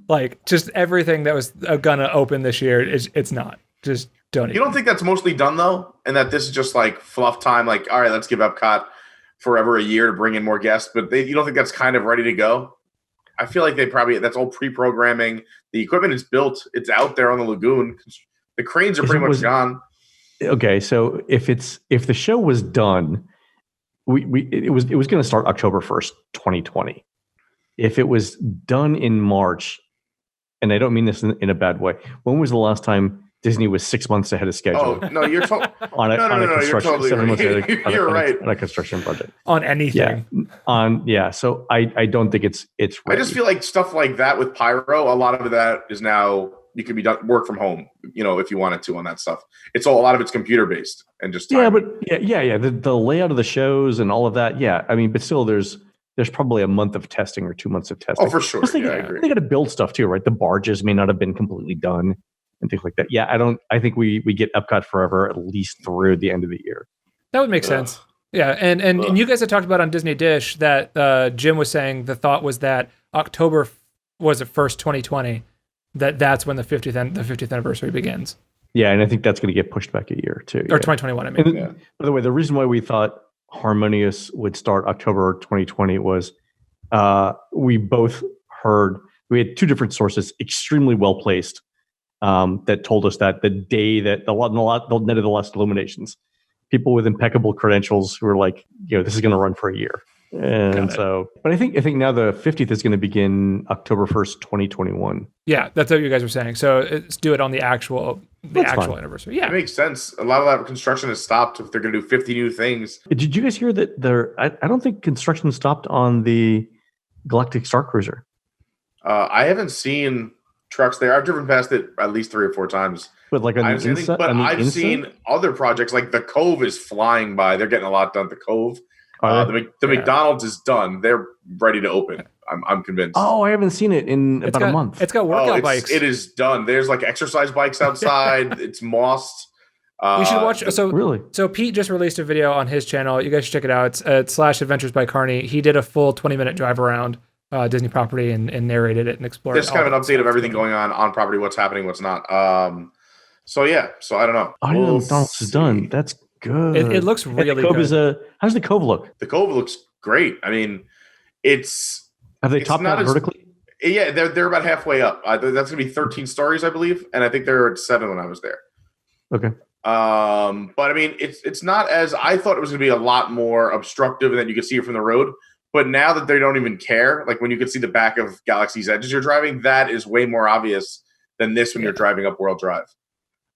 Like just everything that was gonna open this year it's not. Just don't. You don't think that's mostly done though, and that this is just like fluff time? Like, all right, let's give Epcot forever a year to bring in more guests, but you don't think that's kind of ready to go? I feel like that's all pre-programming. The equipment is built; it's out there on the lagoon. The cranes are pretty much gone. Okay, so if the show was done, it was going to start October 1st, 2020. If it was done in March, and I don't mean this in a bad way, when was the last time Disney was 6 months ahead of schedule? Oh no, you're totally on a construction. You're totally 7 months ahead you're right. On a construction project on anything. Yeah. So I don't think it's. Ready. I just feel like stuff like that with Pyro. A lot of that is now you can be done work from home. If you wanted to on that stuff. A lot of it's computer based and just timing. The layout of the shows and all of that. Yeah, I mean, but still, there's probably a month of testing or 2 months of testing. Oh, for sure. I agree. They got to build stuff too, right? The barges may not have been completely done and things like that. Yeah, I think we get Epcot forever at least through the end of the year. That would make sense. Yeah, and you guys had talked about on Disney Dish that Jim was saying the thought was that October was it 1st, 2020 that's when the 50th anniversary begins. Yeah, and I think that's going to get pushed back a year too. Or 2021, I mean. And, by the way, the reason why we thought Harmonious would start October 2020 was we both heard, we had two different sources, extremely well placed, that told us that the day that the night of the last Illuminations, people with impeccable credentials who were like, this is going to run for a year. And so, but I think now the 50th is going to begin October 1st, 2021. Yeah, that's what you guys were saying. So let's do it on the actual anniversary. Yeah, it makes sense. A lot of that construction has stopped if they're going to do 50 new things. Did you guys hear that I don't think construction stopped on the Galactic Star Cruiser. I haven't seen trucks there. I've driven past it at least 3 or 4 times. But like I've seen other projects like the Cove is flying by. They're getting a lot done at the Cove. The McDonald's is done. They're ready to open. I'm convinced. Oh, I haven't seen it in about a month. It's got workout bikes. It is done. There's like exercise bikes outside. It's mossed. You should watch. Really? So Pete just released a video on his channel. You guys should check it out. It's /Adventures by Carney. He did a full 20-minute drive around Disney property and narrated it and explored. There's kind of an update of everything going on property, what's happening, what's not. So I don't know. I know McDonald's is done. That's good. It looks really good. How's the Cove look? The Cove looks great. I mean, have they topped out vertically? Yeah, they're about halfway up. That's gonna be 13 stories, I believe, and I think they were at 7 when I was there. Okay. But I mean, it's not as I thought it was gonna be a lot more obstructive, and then you could see it from the road. But now that they don't even care, like when you can see the back of Galaxy's Edge as you're driving, that is way more obvious than this when you're driving up World Drive.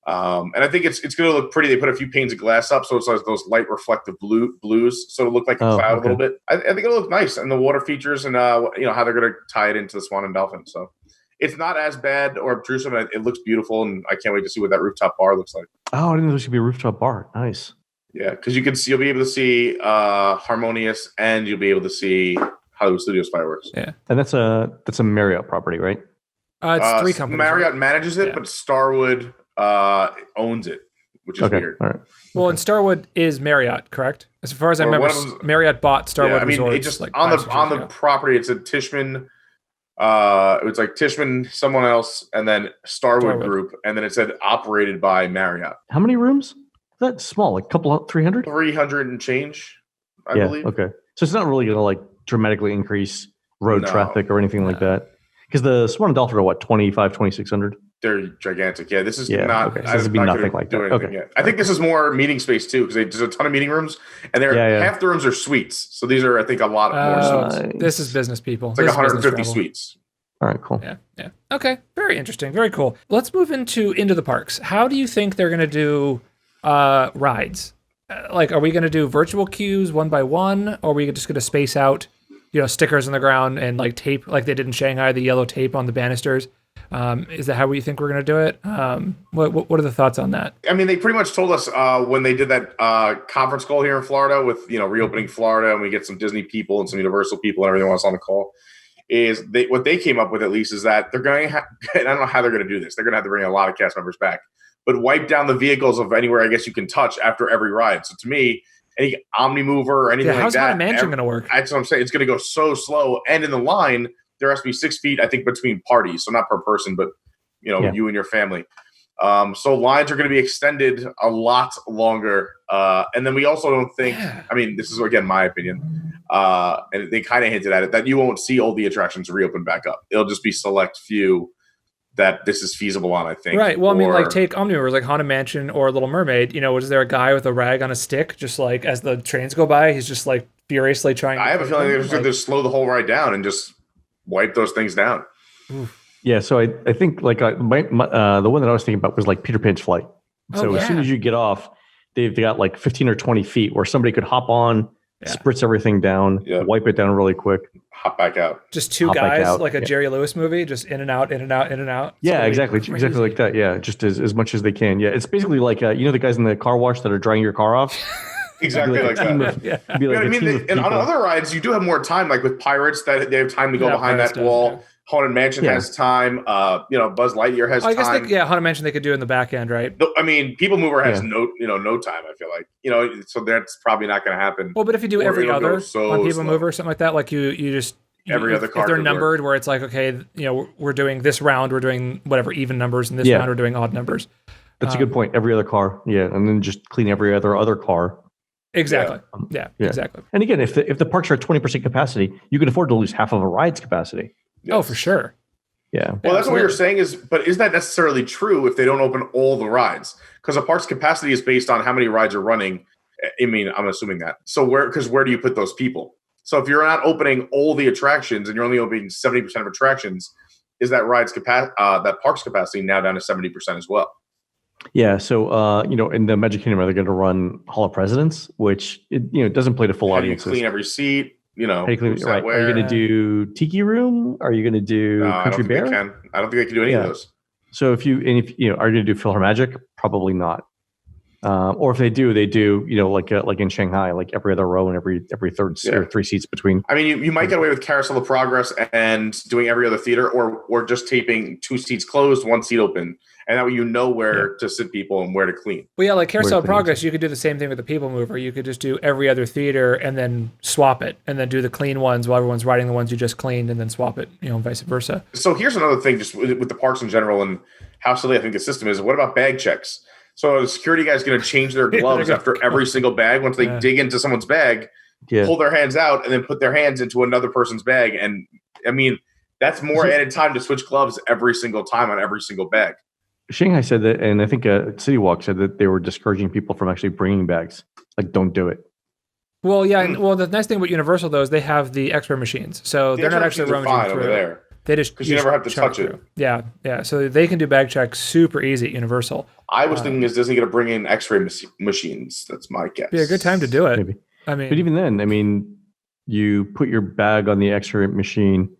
And I think it's going to look pretty. They put a few panes of glass up, so it's like those light reflective blues, so it'll look like a cloud a little bit. I think it'll look nice, and the water features, and how they're going to tie it into the Swan and Dolphin. So it's not as bad or obtrusive, and it looks beautiful, and I can't wait to see what that rooftop bar looks like. Oh, I didn't know there should be a rooftop bar. Nice. Yeah, because you'll be able to see Harmonious, and you'll be able to see Hollywood Studios fireworks. Yeah, and that's a Marriott property, right? It's 3 companies. Marriott manages it, but Starwood owns it, which is weird. All right. Well, and Starwood is Marriott, correct? As far as I remember, Marriott bought Starwood Resorts. It just like on the property, it's a Tishman. It was like Tishman, someone else, and then Starwood Group, and then it said operated by Marriott. How many rooms? That's small, like a couple of 300? 300 and change, I believe. Okay. So it's not really going to like dramatically increase road traffic or anything like that. Because the Swan and Dolphin are what, 2,600? They're gigantic. Yeah, this is not. Okay. So this would be nothing like that. Okay. Yet. I think this is more meeting space too, because there's a ton of meeting rooms, and half the rooms are suites. So these are, I think, a lot more suites. This is business people. It's like 150 suites. All right, cool. Yeah. Okay, very interesting, very cool. Let's move into the parks. How do you think they're going to do rides? Like, are we going to do virtual queues one by one, or are we just going to space out, stickers on the ground and like tape, like they did in Shanghai, the yellow tape on the banisters? Is that how we think we're going to do it? What are the thoughts on that? I mean, they pretty much told us when they did that conference call here in Florida with reopening Florida, and we get some Disney people and some Universal people and everything else on the call. Is what they came up with, at least, is that they're going to and I don't know how they're going to do this. They're going to have to bring a lot of cast members back, but wipe down the vehicles of anywhere I guess you can touch after every ride. So to me, any Omni Mover or anything like that. How's Haunted Mansion going to work? That's what I'm saying. It's going to go so slow. And in the line, there has to be 6 feet, I think, between parties. So not per person, but you and your family. So lines are going to be extended a lot longer. And then we also don't think, I mean, this is, again, my opinion, and they kind of hinted at it, that you won't see all the attractions reopen back up. It'll just be select few that this is feasible on, I think. Right. Well, I mean, like take Omnivores, like Haunted Mansion or Little Mermaid. Was there a guy with a rag on a stick, just like as the trains go by, he's just like furiously trying I have a feeling they're just going to slow the whole ride down and just wipe those things down. Oof. Yeah, so I think like the one that I was thinking about was like Peter Pan's Flight. So as soon as you get off, they've got like 15 or 20 feet where somebody could hop on, spritz everything down, wipe it down really quick, hop back out. Just two guys, like a Jerry Lewis movie, just in and out, in and out, in and out. Yeah, exactly like that. Yeah, just as much as they can. Yeah, it's basically like the guys in the car wash that are drying your car off. Exactly like that. And on other rides, you do have more time, like with Pirates, that they have time to go behind that wall. Yeah. Haunted Mansion has time. Buzz Lightyear has time. I guess Haunted Mansion they could do in the back end, right? I mean, People Mover has no time. I feel like so that's probably not going to happen. Well, but if you do every other on People Mover or something like that, like you just every other car if they're could numbered, work. where it's like, okay, we're doing this round, we're doing whatever even numbers, and this round we're doing odd numbers. That's a good point. Every other car, and then just clean every other car. Exactly. Yeah, exactly. And again, if the parks are at 20% capacity, you can afford to lose half of a ride's capacity. Yes. Oh, for sure. Yeah. Well, that's what you're saying but isn't that necessarily true if they don't open all the rides? Because a park's capacity is based on how many rides are running. I mean, I'm assuming that. So where do you put those people? So if you're not opening all the attractions and you're only opening 70% of attractions, is that that park's capacity now down to 70% as well? Yeah. So in the Magic Kingdom, they're going to run Hall of Presidents, which it doesn't play to full audiences. Clean every seat. How do you clean, right? Are you going to do Tiki Room? Are you going to do Country Bear? I don't think they can do any of those. So if you are you going to do PhilharMagic? Probably not. Or if they do, like in Shanghai, like every other row and every third or 3 seats between. I mean, you might get away with Carousel of Progress and doing every other theater, or just taping 2 seats closed, 1 seat open, and that way where to sit people and where to clean. Well, yeah, like Carousel of Progress, you could do the same thing with the People Mover. You could just do every other theater and then swap it, and then do the clean ones while everyone's riding the ones you just cleaned, and then swap it, vice versa. So here's another thing, just with the parks in general and how silly I think the system is. What about bag checks? So the security guy's going to change their gloves after every single bag. Once they dig into someone's bag, pull their hands out, and then put their hands into another person's bag. And I mean, that's more added time to switch gloves every single time on every single bag. Shanghai said that, and I think City Walk said that they were discouraging people from actually bringing bags. Like, don't do it. Well, yeah. And, the nice thing about Universal, though, is they have the X-ray machines. So they're not actually rummaging through. Over there. They just because you never have to touch it. Yeah. So they can do bag checks super easy at Universal. I was thinking, is Disney going to bring in X-ray machines? That's my guess. Be a good time to do it. Maybe. But even then, you put your bag on the X-ray machine.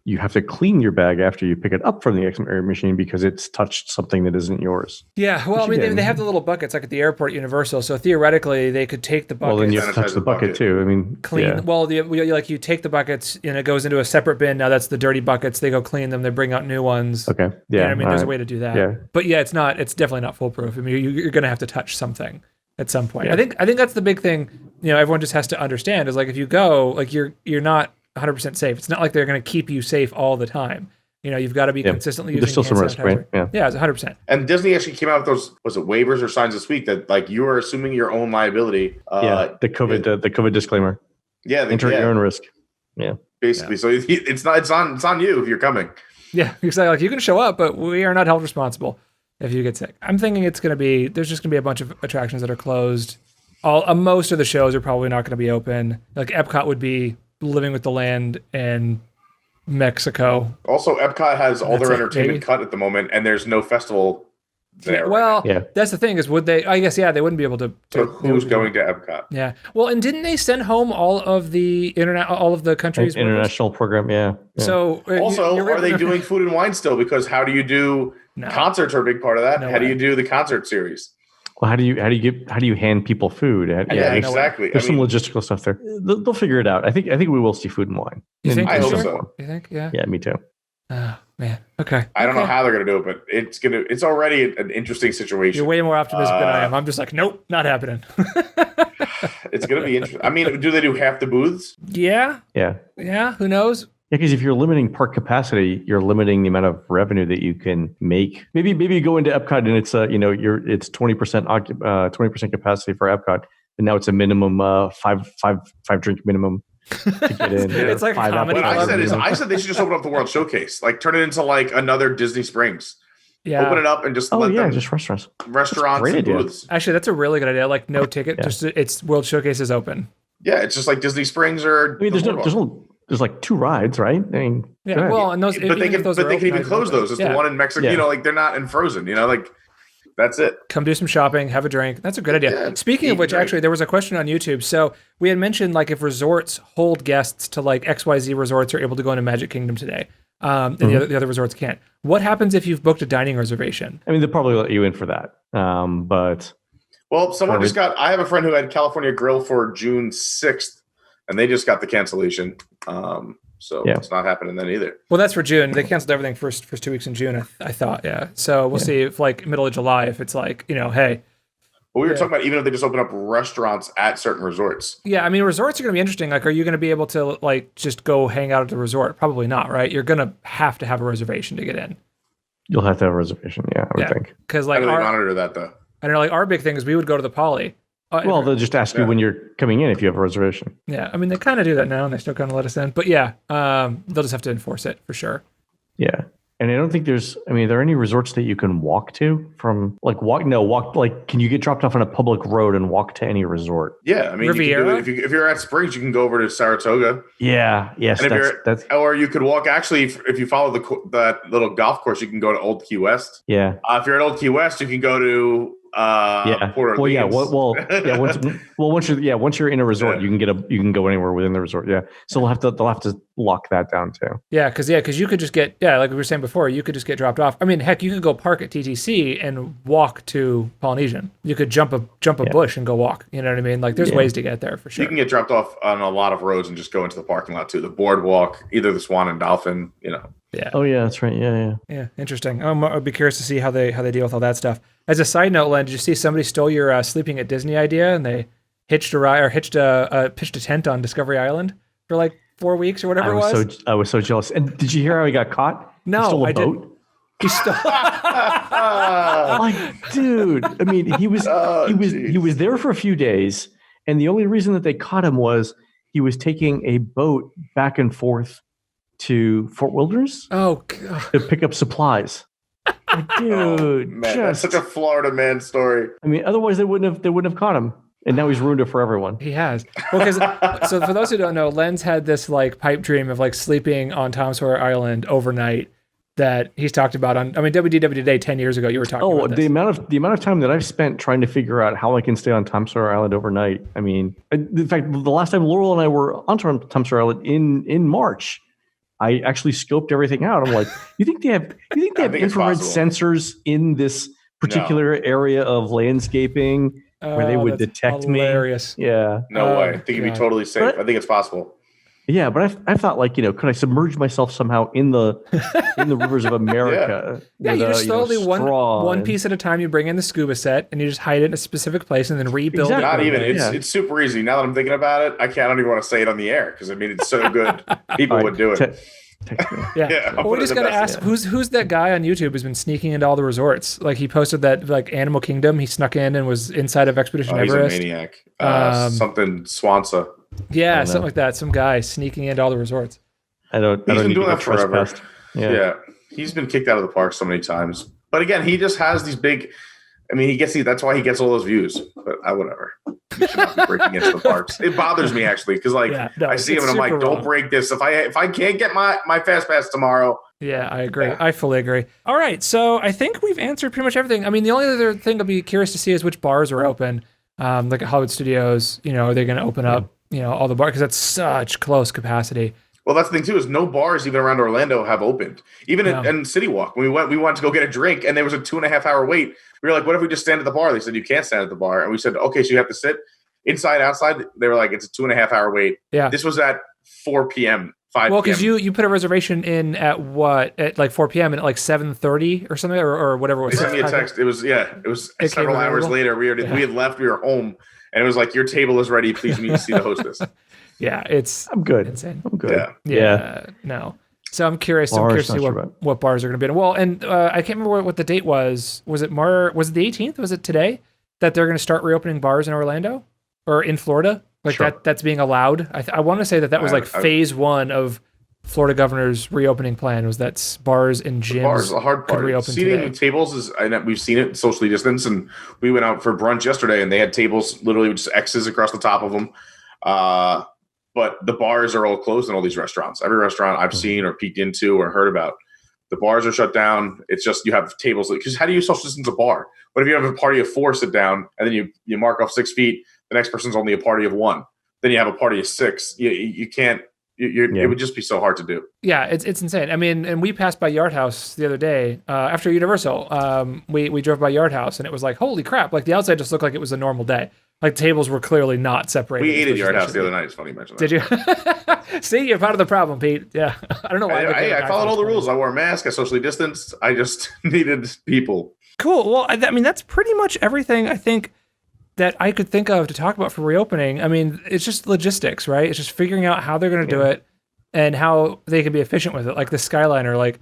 You have to clean your bag after you pick it up from the X-ray machine because it's touched something that isn't yours. Yeah, well, they have the little buckets like at the airport at Universal, so theoretically they could take the buckets. Well, then you have to touch the bucket too. I mean, clean. Yeah. Well, you take the buckets and it goes into a separate bin. Now that's the dirty buckets. They go clean them. They bring out new ones. Okay. Yeah. There's a way to do that. Yeah. But yeah, it's definitely not foolproof. I mean, you're going to have to touch something at some point. Yeah. I think that's the big thing. Everyone just has to understand is like if you go, like you're not 100% safe. It's not like they're going to keep you safe all the time. You've got to be consistently using. There's still some risk, right? Yeah, it's 100%. And Disney actually came out with those, was it waivers or signs this week that like you are assuming your own liability. The COVID disclaimer. Yeah, enter your own risk. Yeah, basically. So it's on you if you're coming. Yeah, exactly. Like you can show up, but we are not held responsible if you get sick. I'm thinking there's just going to be a bunch of attractions that are closed. Most of the shows are probably not going to be open. Like Epcot would be living with the land and Mexico. Also, Epcot has all their entertainment cut at the moment, and there's no festival there. Well, that's the thing is, would they? I guess they wouldn't be able to. So who's going to Epcot? Yeah. Well, and didn't they send home all of the all of the countries' international program? Yeah. So also, are they doing food and wine still? Because how do you do concerts are a big part of that? How do you do the concert series? Well, how do you hand people food? Yeah, exactly. There's some logistical stuff there. They'll figure it out. I think we will see food and wine. You think? I hope so. You think? Yeah. Yeah, me too. Oh man. Okay. I don't know how they're going to do it, but it's already an interesting situation. You're way more optimistic than I am. I'm just like, nope, not happening. It's going to be interesting. I mean, do they do half the booths? Yeah. Yeah. Yeah. Who knows? Yeah, because if you're limiting park capacity, you're limiting the amount of revenue that you can make. Maybe you go into Epcot and it's it's 20% capacity for Epcot, and now it's a minimum five drink minimum to get in. It's like a comedy. What I said they should just open up the World Showcase, like turn it into like another Disney Springs. Yeah. Open it up and just let them just restaurants and booths. Actually, that's a really good idea. Like no ticket, just it's World Showcase is open. Yeah, it's just like Disney Springs or. I mean, there's like 2 rides, right? I mean, well, and those, but they can even close those. It's the one in Mexico. Like they're not in Frozen. Like that's it. Come do some shopping, have a drink. That's a good idea. Yeah, speaking of which, actually, there was a question on YouTube. So we had mentioned like if resorts hold guests to like XYZ resorts are able to go into Magic Kingdom today, and the other resorts can't. What happens if you've booked a dining reservation? I mean, they'll probably let you in for that, but. Well, someone just got. I have a friend who had California Grill for June 6th. And they just got the cancellation. So it's not happening then either. Well, that's for June. They canceled everything first 2 weeks in June, I thought. Yeah. So we'll see if like middle of July, if it's like, hey, But we were Yeah. talking about even if they just open up restaurants at certain resorts. Yeah, I mean, resorts are going to be interesting. Like, are you going to be able to like just go hang out at the resort? Probably not, right? You're going to have a reservation to get in. You'll have to have a reservation. Yeah, I would think. Because How like do they our, monitor that though? I don't know, like our big thing is we would go to the Poly. Well, they'll just ask you when you're coming in if you have a reservation. Yeah, I mean, they kind of do that now, and they still kind of let us in. But yeah, they'll just have to enforce it for sure. Yeah. And I don't think are there any resorts that you can walk to from can you get dropped off on a public road and walk to any resort? Yeah, I mean, Riviera? you can do it. If you're at Springs, you can go over to Saratoga. Yeah. Yes. And That's or you could walk. Actually, if you follow that little golf course, you can go to Old Key West. yeah. If you're at Old Key West, you can go to Port Orleans. Well, yeah. Once you're in a resort, you can go anywhere within the resort. Yeah. So they'll have to lock that down too. Yeah, because you could just get like we were saying before, you could just get dropped off. I mean, heck, you could go park at TTC and walk to Polynesian. You could jump a bush and go walk. You know what I mean? Like, there's ways to get there for sure. You can get dropped off on a lot of roads and just go into the parking lot too. The boardwalk, either the Swan and Dolphin. Yeah. Oh yeah, that's right. Yeah. Yeah, interesting. I'd be curious to see how they deal with all that stuff. As a side note, Len, did you see somebody stole your sleeping at Disney idea and they pitched a tent on Discovery Island for like 4 weeks or whatever it was? I was so jealous. And did you hear how he got caught? No, he stole a I boat. didn't. He stole. Like, dude. I mean, he was there for a few days, and the only reason that they caught him was he was taking a boat back and forth to Fort Wilderness. Oh God. To pick up supplies. Dude, man, that's such a Florida man story. I mean, otherwise they wouldn't have caught him, and now he's ruined it for everyone. He has. Well, because so for those who don't know, Len's had this like pipe dream of like sleeping on Tom Sawyer Island overnight that he's talked about on. I mean, WDW Today 10 years ago, you were talking about this. the amount of time that I've spent trying to figure out how I can stay on Tom Sawyer Island overnight. I mean, in fact, the last time Laurel and I were on Tom Sawyer Island in March, I actually scoped everything out. I'm like, you think they have infrared sensors in this particular area of landscaping where they would detect hilarious. me? Yeah. No way. I think it'd be totally safe. I think it's possible. Yeah, but I thought, like, could I submerge myself somehow in the rivers of America? Yeah, you just slowly one and piece at a time. You bring in the scuba set and you just hide it in a specific place and then rebuild it. Not even. It's super easy. Now that I'm thinking about it, I don't even want to say it on the air because I mean it's so good. People would do it. Text me. Yeah. Well, we just gotta ask who's that guy on YouTube who's been sneaking into all the resorts? Like, he posted that like Animal Kingdom, he snuck in and was inside of Expedition Everest. He's a maniac. Something Swanson. Yeah, something like that. Some guy sneaking into all the resorts. He's been doing that forever. Yeah, he's been kicked out of the park so many times. But again, he just has these big. I mean, that's why he gets all those views. But whatever. He should not be breaking into the parks. It bothers me actually because I see him and I'm like, don't break this. If I can't get my fast pass tomorrow. Yeah, I agree. Yeah. I fully agree. All right, so I think we've answered pretty much everything. I mean, the only other thing I'll be curious to see is which bars are open. Like at Hollywood Studios, are they going to open up? All the bars, because that's such close capacity. Well, that's the thing too, is no bars even around Orlando have opened. Even in City Walk, when we wanted to go get a drink and there was a 2.5 hour wait. We were like, what if we just stand at the bar? They said, you can't stand at the bar. And we said, okay, so you have to sit inside, outside. They were like, it's a 2.5 hour wait. Yeah. This was at 4 p.m., 5 p.m. Well, because you put a reservation in at like 4 p.m. and at like 7:30 or something, or whatever it was. They sent me a text. It was several hours later. We had left, we were home. And it was like, your table is ready. Please meet and see the hostess. Yeah, I'm good. Insane. I'm good. Yeah. No. So I'm curious. To see what bars are going to be in. Well, and I can't remember what the date was. Was it Was it the 18th? Was it today that they're going to start reopening bars in Orlando or in Florida? Like that's being allowed. I want to say that was like phase one of Florida governor's reopening plan, was that bars and gyms. Bars, the hard part. Seating with tables we've seen it socially distanced, and we went out for brunch yesterday, and they had tables literally with just X's across the top of them. But the bars are all closed in all these restaurants. Every restaurant I've seen or peeked into or heard about, the bars are shut down. It's just you have tables. Because how do you social distance a bar? But if you have a party of 4 sit down, and then you mark off 6 feet, the next person's only a party of 1. Then you have a party of 6. You can't. It would just be so hard to do. Yeah, it's insane. I mean, and we passed by Yard House the other day after Universal. We drove by Yard House, and it was like, holy crap! Like the outside just looked like it was a normal day. Like tables were clearly not separated. We ate at Yard House the other night. It's funny you mention that. Did you? See, you're part of the problem, Pete. Yeah, I don't know why. I followed all the rules. I wore a mask. I socially distanced. I just needed people. Cool. Well, I mean, that's pretty much everything I think that I could think of to talk about for reopening. I mean, it's just logistics, right? It's just figuring out how they're going to do it and how they can be efficient with it. Like the Skyliner, like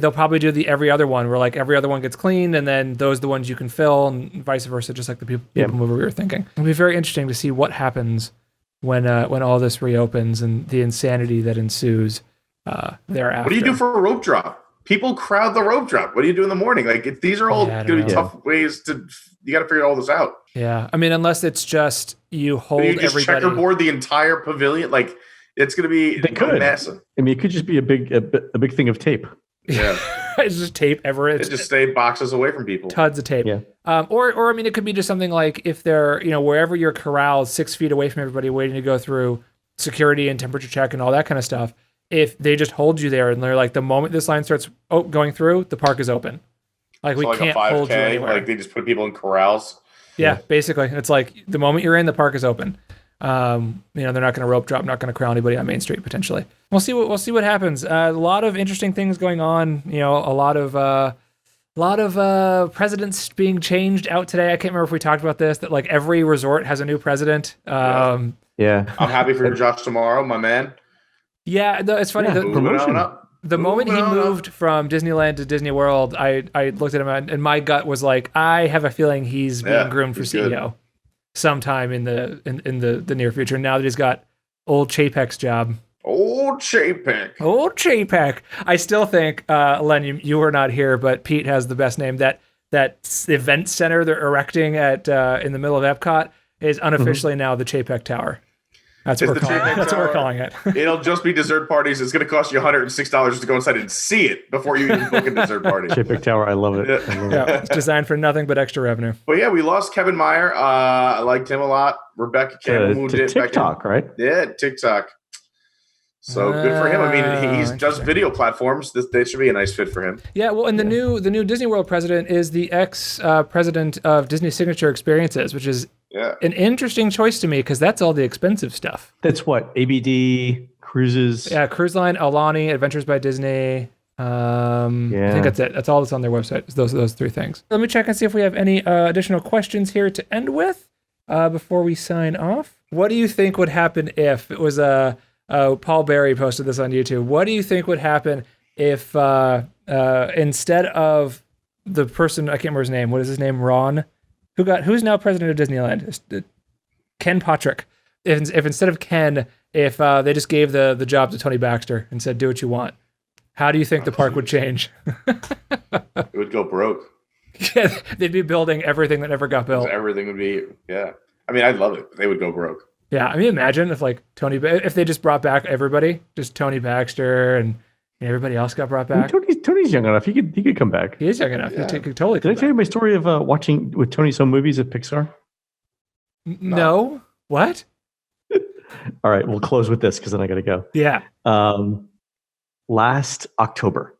they'll probably do the every other one where like every other one gets cleaned and then those are the ones you can fill and vice versa, just like the people mover we were thinking. It'll be very interesting to see what happens when all this reopens and the insanity that ensues thereafter. What do you do for a rope drop? People crowd the rope drop. What do you do in the morning? Like these are all going to be tough ways to. You got to figure all this out. Yeah, I mean, unless it's just you hold you just everybody. checkerboard the entire pavilion. Like it's going to be massive. I mean, it could just be a big thing of tape. Yeah, it's just tape everywhere. It just stay boxes away from people. Tons of tape. Yeah. Or I mean, it could be just something like if they're wherever you're corralled 6 feet away from everybody, waiting to go through security and temperature check and all that kind of stuff. If they just hold you there and they're like, the moment this line starts going through, the park is open. Like we can't hold you anywhere. Like they just put people in corrals. Yeah, basically, it's like the moment you're in, the park is open. They're not going to rope drop, not going to corral anybody on Main Street potentially. We'll see what happens. A lot of interesting things going on. A lot of presidents being changed out today. I can't remember if we talked about this. That like every resort has a new president. Yeah, I'm happy for Josh tomorrow, my man. Yeah, it's funny. The moment he moved from Disneyland to Disney World, I looked at him and my gut was like, I have a feeling he's being groomed for CEO sometime in the near future. Now that he's got old Chapek's job. Old Chapek. I still think, Len, you were not here, but Pete has the best name. That event center they're erecting at in the middle of Epcot is unofficially now the Chapek Tower. That's what we're calling it. It'll just be dessert parties. It's going to cost you $106 to go inside and see it before you even book a dessert party. Chapek Tower, I love it. It's designed for nothing but extra revenue. But yeah, we lost Kevin Meyer. I liked him a lot. Rebecca Campbell to TikTok, right? Yeah, TikTok. So good for him. I mean, he does video platforms. They should be a nice fit for him. Yeah, well, and the new Disney World president is the ex-president of Disney Signature Experiences, which is an interesting choice to me because that's all the expensive stuff. That's what? ABD, cruises. Yeah, Cruise Line, Alani, Adventures by Disney. I think that's it. That's all that's on their website. Those three things. Let me check and see if we have any additional questions here to end with before we sign off. What do you think would happen if it was Paul Berry posted this on YouTube. What do you think would happen if instead of the person, I can't remember his name, what is his name, Ron? Who's now president of Disneyland? Ken Patrick. If instead of Ken, if they just gave the job to Tony Baxter and said, do what you want, how do you think the park would change? It would go broke. Yeah, they'd be building everything that never got built. Everything would be, I mean, I'd love it, but they would go broke. Yeah, I mean, imagine if if they just brought back everybody, just Tony Baxter and everybody else got brought back. I mean, Tony's young enough; he could come back. He is young enough. Yeah. He could totally. Did I tell you my story of watching with Tony some movies at Pixar? No. What? All right, we'll close with this because then I got to go. Yeah. Last October,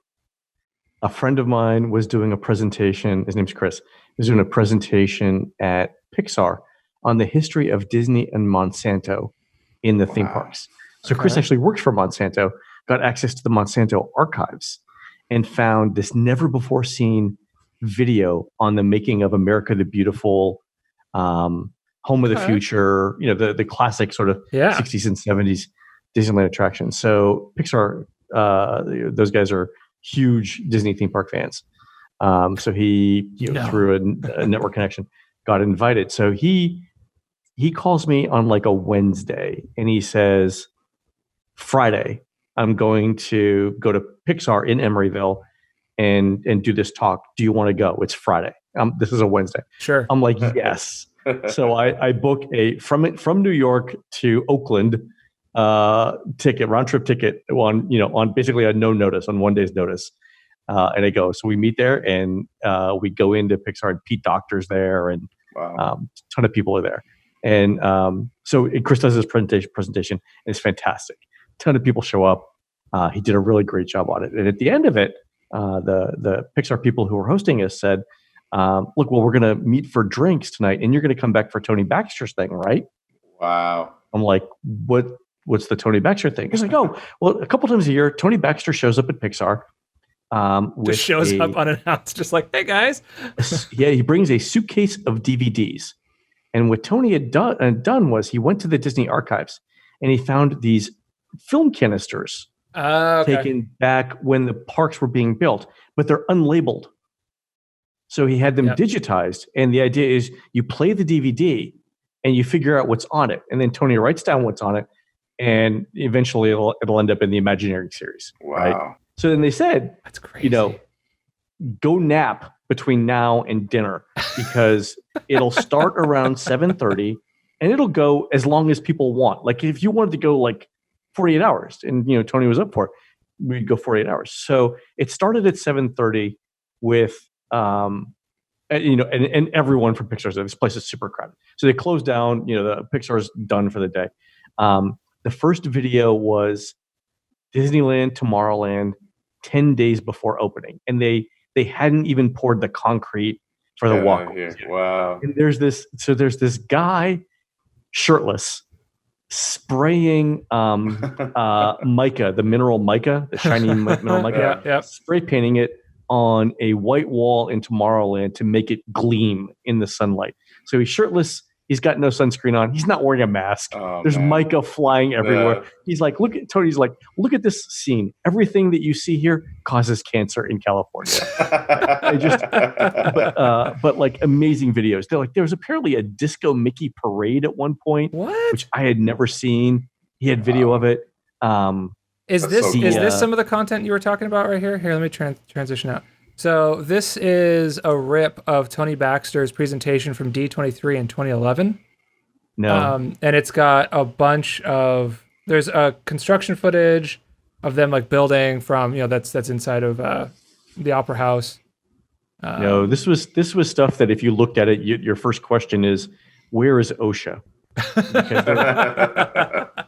a friend of mine was doing a presentation. His name's Chris. He was doing a presentation at Pixar on the history of Disney and Monsanto in the theme parks. So Chris actually worked for Monsanto, got access to the Monsanto archives, and found this never-before-seen video on the making of America the Beautiful, Home of the Future, the classic sort of 60s and 70s Disneyland attractions. So Pixar, those guys are huge Disney theme park fans. So he, through a network connection, got invited. So he calls me on like a Wednesday and he says, Friday, I'm going to go to Pixar in Emeryville and do this talk. Do you want to go? It's Friday. This is a Wednesday. Sure. I'm like, yes. So I book a from New York to Oakland round trip ticket on basically a no notice, on 1 day's notice. And I go. So we meet there and we go into Pixar, and Pete Docter's there, and a ton of people are there. And so Chris does his presentation, and it's fantastic. A ton of people show up. He did a really great job on it. And at the end of it, the Pixar people who were hosting us said, look, well, we're going to meet for drinks tonight, and you're going to come back for Tony Baxter's thing, right? Wow. I'm like, what's the Tony Baxter thing? He's like, oh, well, a couple times a year, Tony Baxter shows up at Pixar. Just shows up unannounced, just like, hey, guys. Yeah, he brings a suitcase of DVDs. And what Tony had done was he went to the Disney archives and he found these film canisters taken back when the parks were being built, but they're unlabeled. So he had them digitized. And the idea is you play the DVD and you figure out what's on it. And then Tony writes down what's on it. And eventually it'll end up in the Imagineering series. Wow. Right? So then they said, that's crazy. Go nap between now and dinner because it'll start around 7:30 and it'll go as long as people want. Like if you wanted to go like 48 hours and, Tony was up for it, we'd go 48 hours. So it started at 7:30 with, and everyone from Pixar said this place is super crowded. So they closed down, the Pixar's done for the day. The first video was Disneyland, Tomorrowland, 10 days before opening. And they hadn't even poured the concrete for the walkways. Wow. And there's this guy shirtless spraying mica, the mineral mica, the shiny mineral mica, spray painting it on a white wall in Tomorrowland to make it gleam in the sunlight. So he's shirtless. He's got no sunscreen on. He's not wearing a mask. There's mica flying everywhere. He's like, Tony's like, look at this scene. Everything that you see here causes cancer in California. But like amazing videos. They're like, there was apparently a Disco Mickey parade at one point, which I had never seen. He had video of it. Is this some of the content you were talking about right here? Here, let me transition out. So this is a rip of Tony Baxter's presentation from D23 in 2011. No. And it's got a bunch of, there's a construction footage of them like building from, that's inside of the Opera House. No, this was stuff that if you looked at it, your first question is, where is OSHA? Because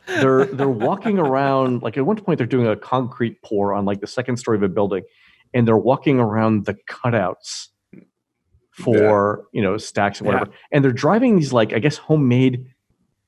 they're walking around, like at one point they're doing a concrete pour on like the second story of a building. And they're walking around the cutouts for, stacks and whatever. And they're driving these, like, I guess, homemade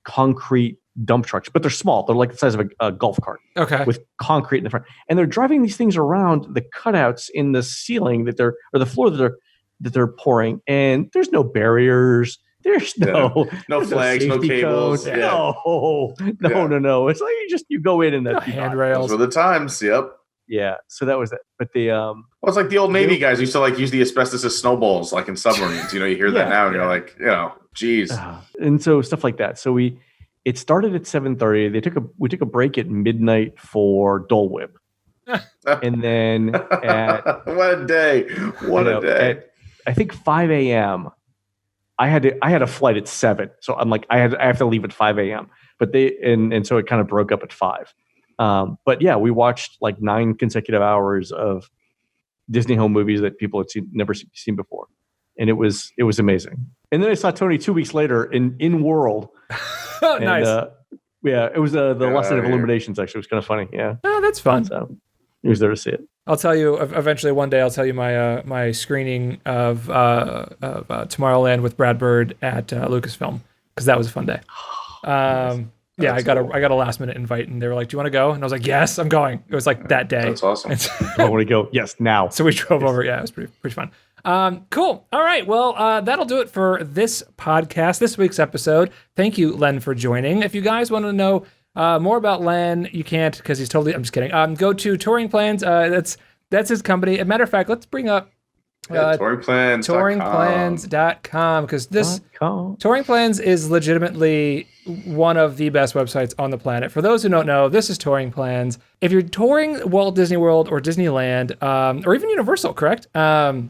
concrete dump trucks. But they're small. They're like the size of a golf cart. Okay. With concrete in the front. And they're driving these things around the cutouts in the ceiling or the floor that they're pouring. And there's no barriers. There's no flags, no cables. No. It's like you go in and that's handrails. Those were the times. Yep. Yeah, so that was it. But it's like the old Navy guys used to like use the asbestos as snowballs, like in submarines. You hear that now, and you're like, geez. And so stuff like that. So it started at 7:30. We took a break at midnight for Dole Whip, and then at what a day! At, I think 5 a.m. I had a flight at 7, so I'm like I have to leave at 5 a.m. But so it kind of broke up at 5. But yeah, we watched like 9 consecutive hours of Disney home movies that people had never seen before. And it was amazing. And then I saw Tony 2 weeks later in World. Oh, nice. It was the Lesson of Illuminations, actually. It was kind of funny. Yeah. Oh, that's fun. So he was there to see it. I'll tell you eventually one day. I'll tell you my screening of Tomorrowland with Brad Bird at Lucasfilm, because that was a fun day. Yeah, I got a last minute invite, and they were like, "Do you want to go?" And I was like, "Yes, I'm going." It was like that day. That's awesome. I want to go. Yes, now. So we drove over. Yeah, it was pretty fun. Cool. All right. Well, that'll do it for this podcast, this week's episode. Thank you, Len, for joining. If you guys want to know more about Len, you can't because he's totally. I'm just kidding. Go to Touring Plans. That's his company. As a matter of fact, let's bring up. touringplans.com, because this Touring Plans is legitimately one of the best websites on the planet. For those who don't know, this is Touring Plans. If you're touring Walt Disney World or Disneyland, or even Universal, correct? Yeah.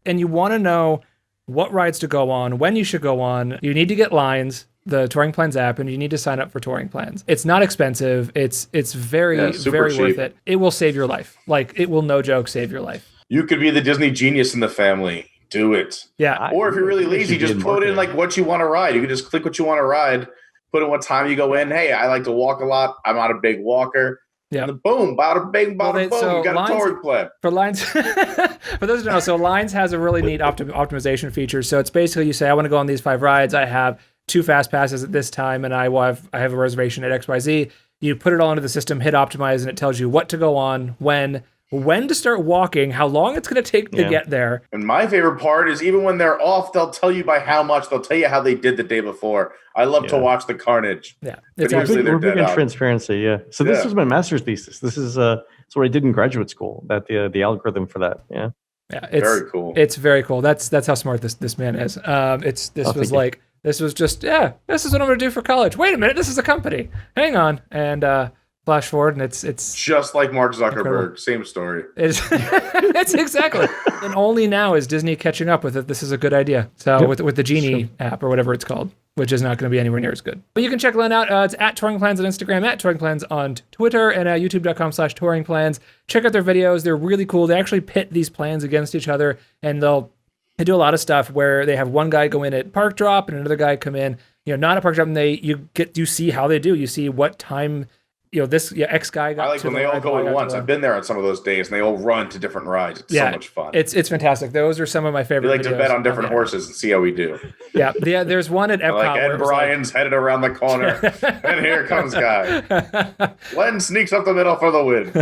And you want to know what rides to go on, when you should go on, you need to get Lines, the Touring Plans app, and you need to sign up for Touring Plans. It's not expensive. It's very, very cheap. worth it. It will save your life. Like, it will, no joke, save your life. You could be the Disney genius in the family. Do it. Yeah. Or if you're really lazy, just put in like what you want to ride. You can just click what you want to ride, put in what time you go in. Hey, I like to walk a lot. I'm not a big walker. Yeah. And boom, bada bing, bada boom. So you got a touring plan. For Lines, for those who don't know, so Lines has a really neat optimization feature. So it's basically, you say, I want to go on these 5 rides. I have 2 fast passes at this time, and I have a reservation at XYZ. You put it all into the system, hit optimize, and it tells you what to go on, when, when to start walking, how long it's going to take to get there. And my favorite part is even when they're off, they'll tell you by how much. They'll tell you how they did the day before. I love to watch the carnage. Yeah, But it's usually We're they're big dead on out. transparency. Yeah. So this was my master's thesis. This is it's what I did in graduate school. That the algorithm for that. Yeah. Yeah, it's Very cool. It's very cool. That's how smart this man is. This was just this is what I'm going to do for college. Wait a minute, this is a company. Hang on, and flash forward, and it's just like Mark Zuckerberg. incredible. Same story. It's exactly. And only now is Disney catching up with it. This is a good idea. So with the Genie app or whatever it's called, which is not going to be anywhere near as good. But you can check Len out. It's at Touring Plans on Instagram, at Touring Plans on Twitter, and at youtube.com/Touring Plans. Check out their videos. They're really cool. They actually pit these plans against each other, and they do a lot of stuff where they have one guy go in at park drop and another guy come in, not at park drop, and you see how they do. You see what time this X guy got. I like when they all go at once. I've been there on some of those days, and they all run to different rides. It's so much fun. It's fantastic. Those are some of my favorite. We like to bet on different horses and see how we do. Yeah. There's one at Epcot. Like Ed Bryan's headed around the corner, and here comes guy. Len sneaks up the middle for the win.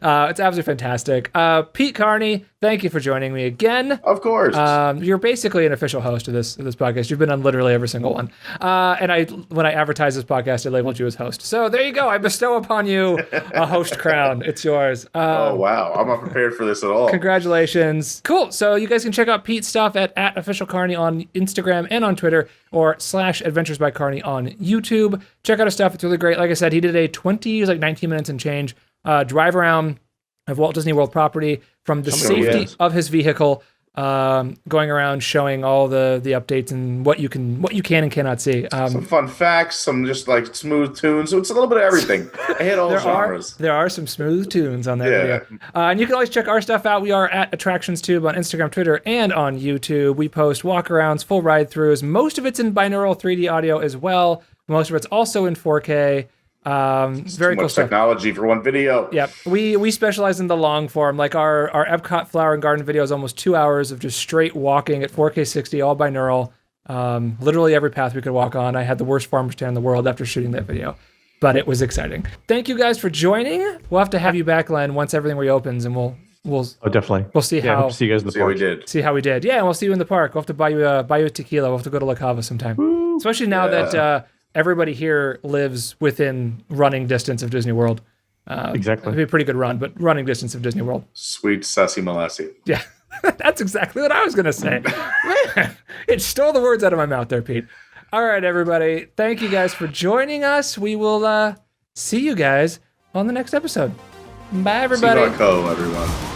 It's absolutely fantastic. Pete Carney, thank you for joining me again. Of course. You're basically an official host of this podcast. You've been on literally every single one. And when I advertised this podcast, I labeled you as host. So there you go. I bestow upon you a host crown. It's yours. Oh, wow. I'm not prepared for this at all. Congratulations. Cool. So you guys can check out Pete's stuff at Official Carney on Instagram and on Twitter, or /Adventures by Carney on YouTube. Check out his stuff. It's really great. Like I said, he did a 19 minutes and change drive around of Walt Disney World property from the safety of his vehicle, going around showing all the updates and what you can and cannot see. Some fun facts, some just like smooth tunes. So it's a little bit of everything. I hit all genres. There are some smooth tunes on that video. And you can always check our stuff out. We are at AttractionsTube on Instagram, Twitter, and on YouTube. We post walkarounds, full ride-throughs. Most of it's in binaural 3D audio as well. Most of it's also in 4K. Very cool stuff. Technology for one video. Yep. We specialize in the long form. Like our Epcot Flower and Garden video is almost 2 hours of just straight walking at 4K 60, all binaural. Literally every path we could walk on. I had the worst farmer stand in the world after shooting that video, but it was exciting. Thank you guys for joining. We'll have to have you back, Len, once everything reopens, and we'll definitely. We'll see how. See you guys in the park. See how we did. Yeah, and we'll see you in the park. We'll have to buy you a tequila. We'll have to go to La Cava sometime. Woo. Especially now that everybody here lives within running distance of Disney World. Exactly. It'd be a pretty good run, but running distance of Disney World. Sweet sassy molassie. Yeah, that's exactly what I was going to say. Man, it stole the words out of my mouth there, Pete. All right, everybody. Thank you guys for joining us. We will see you guys on the next episode. Bye, everybody. See you, everyone.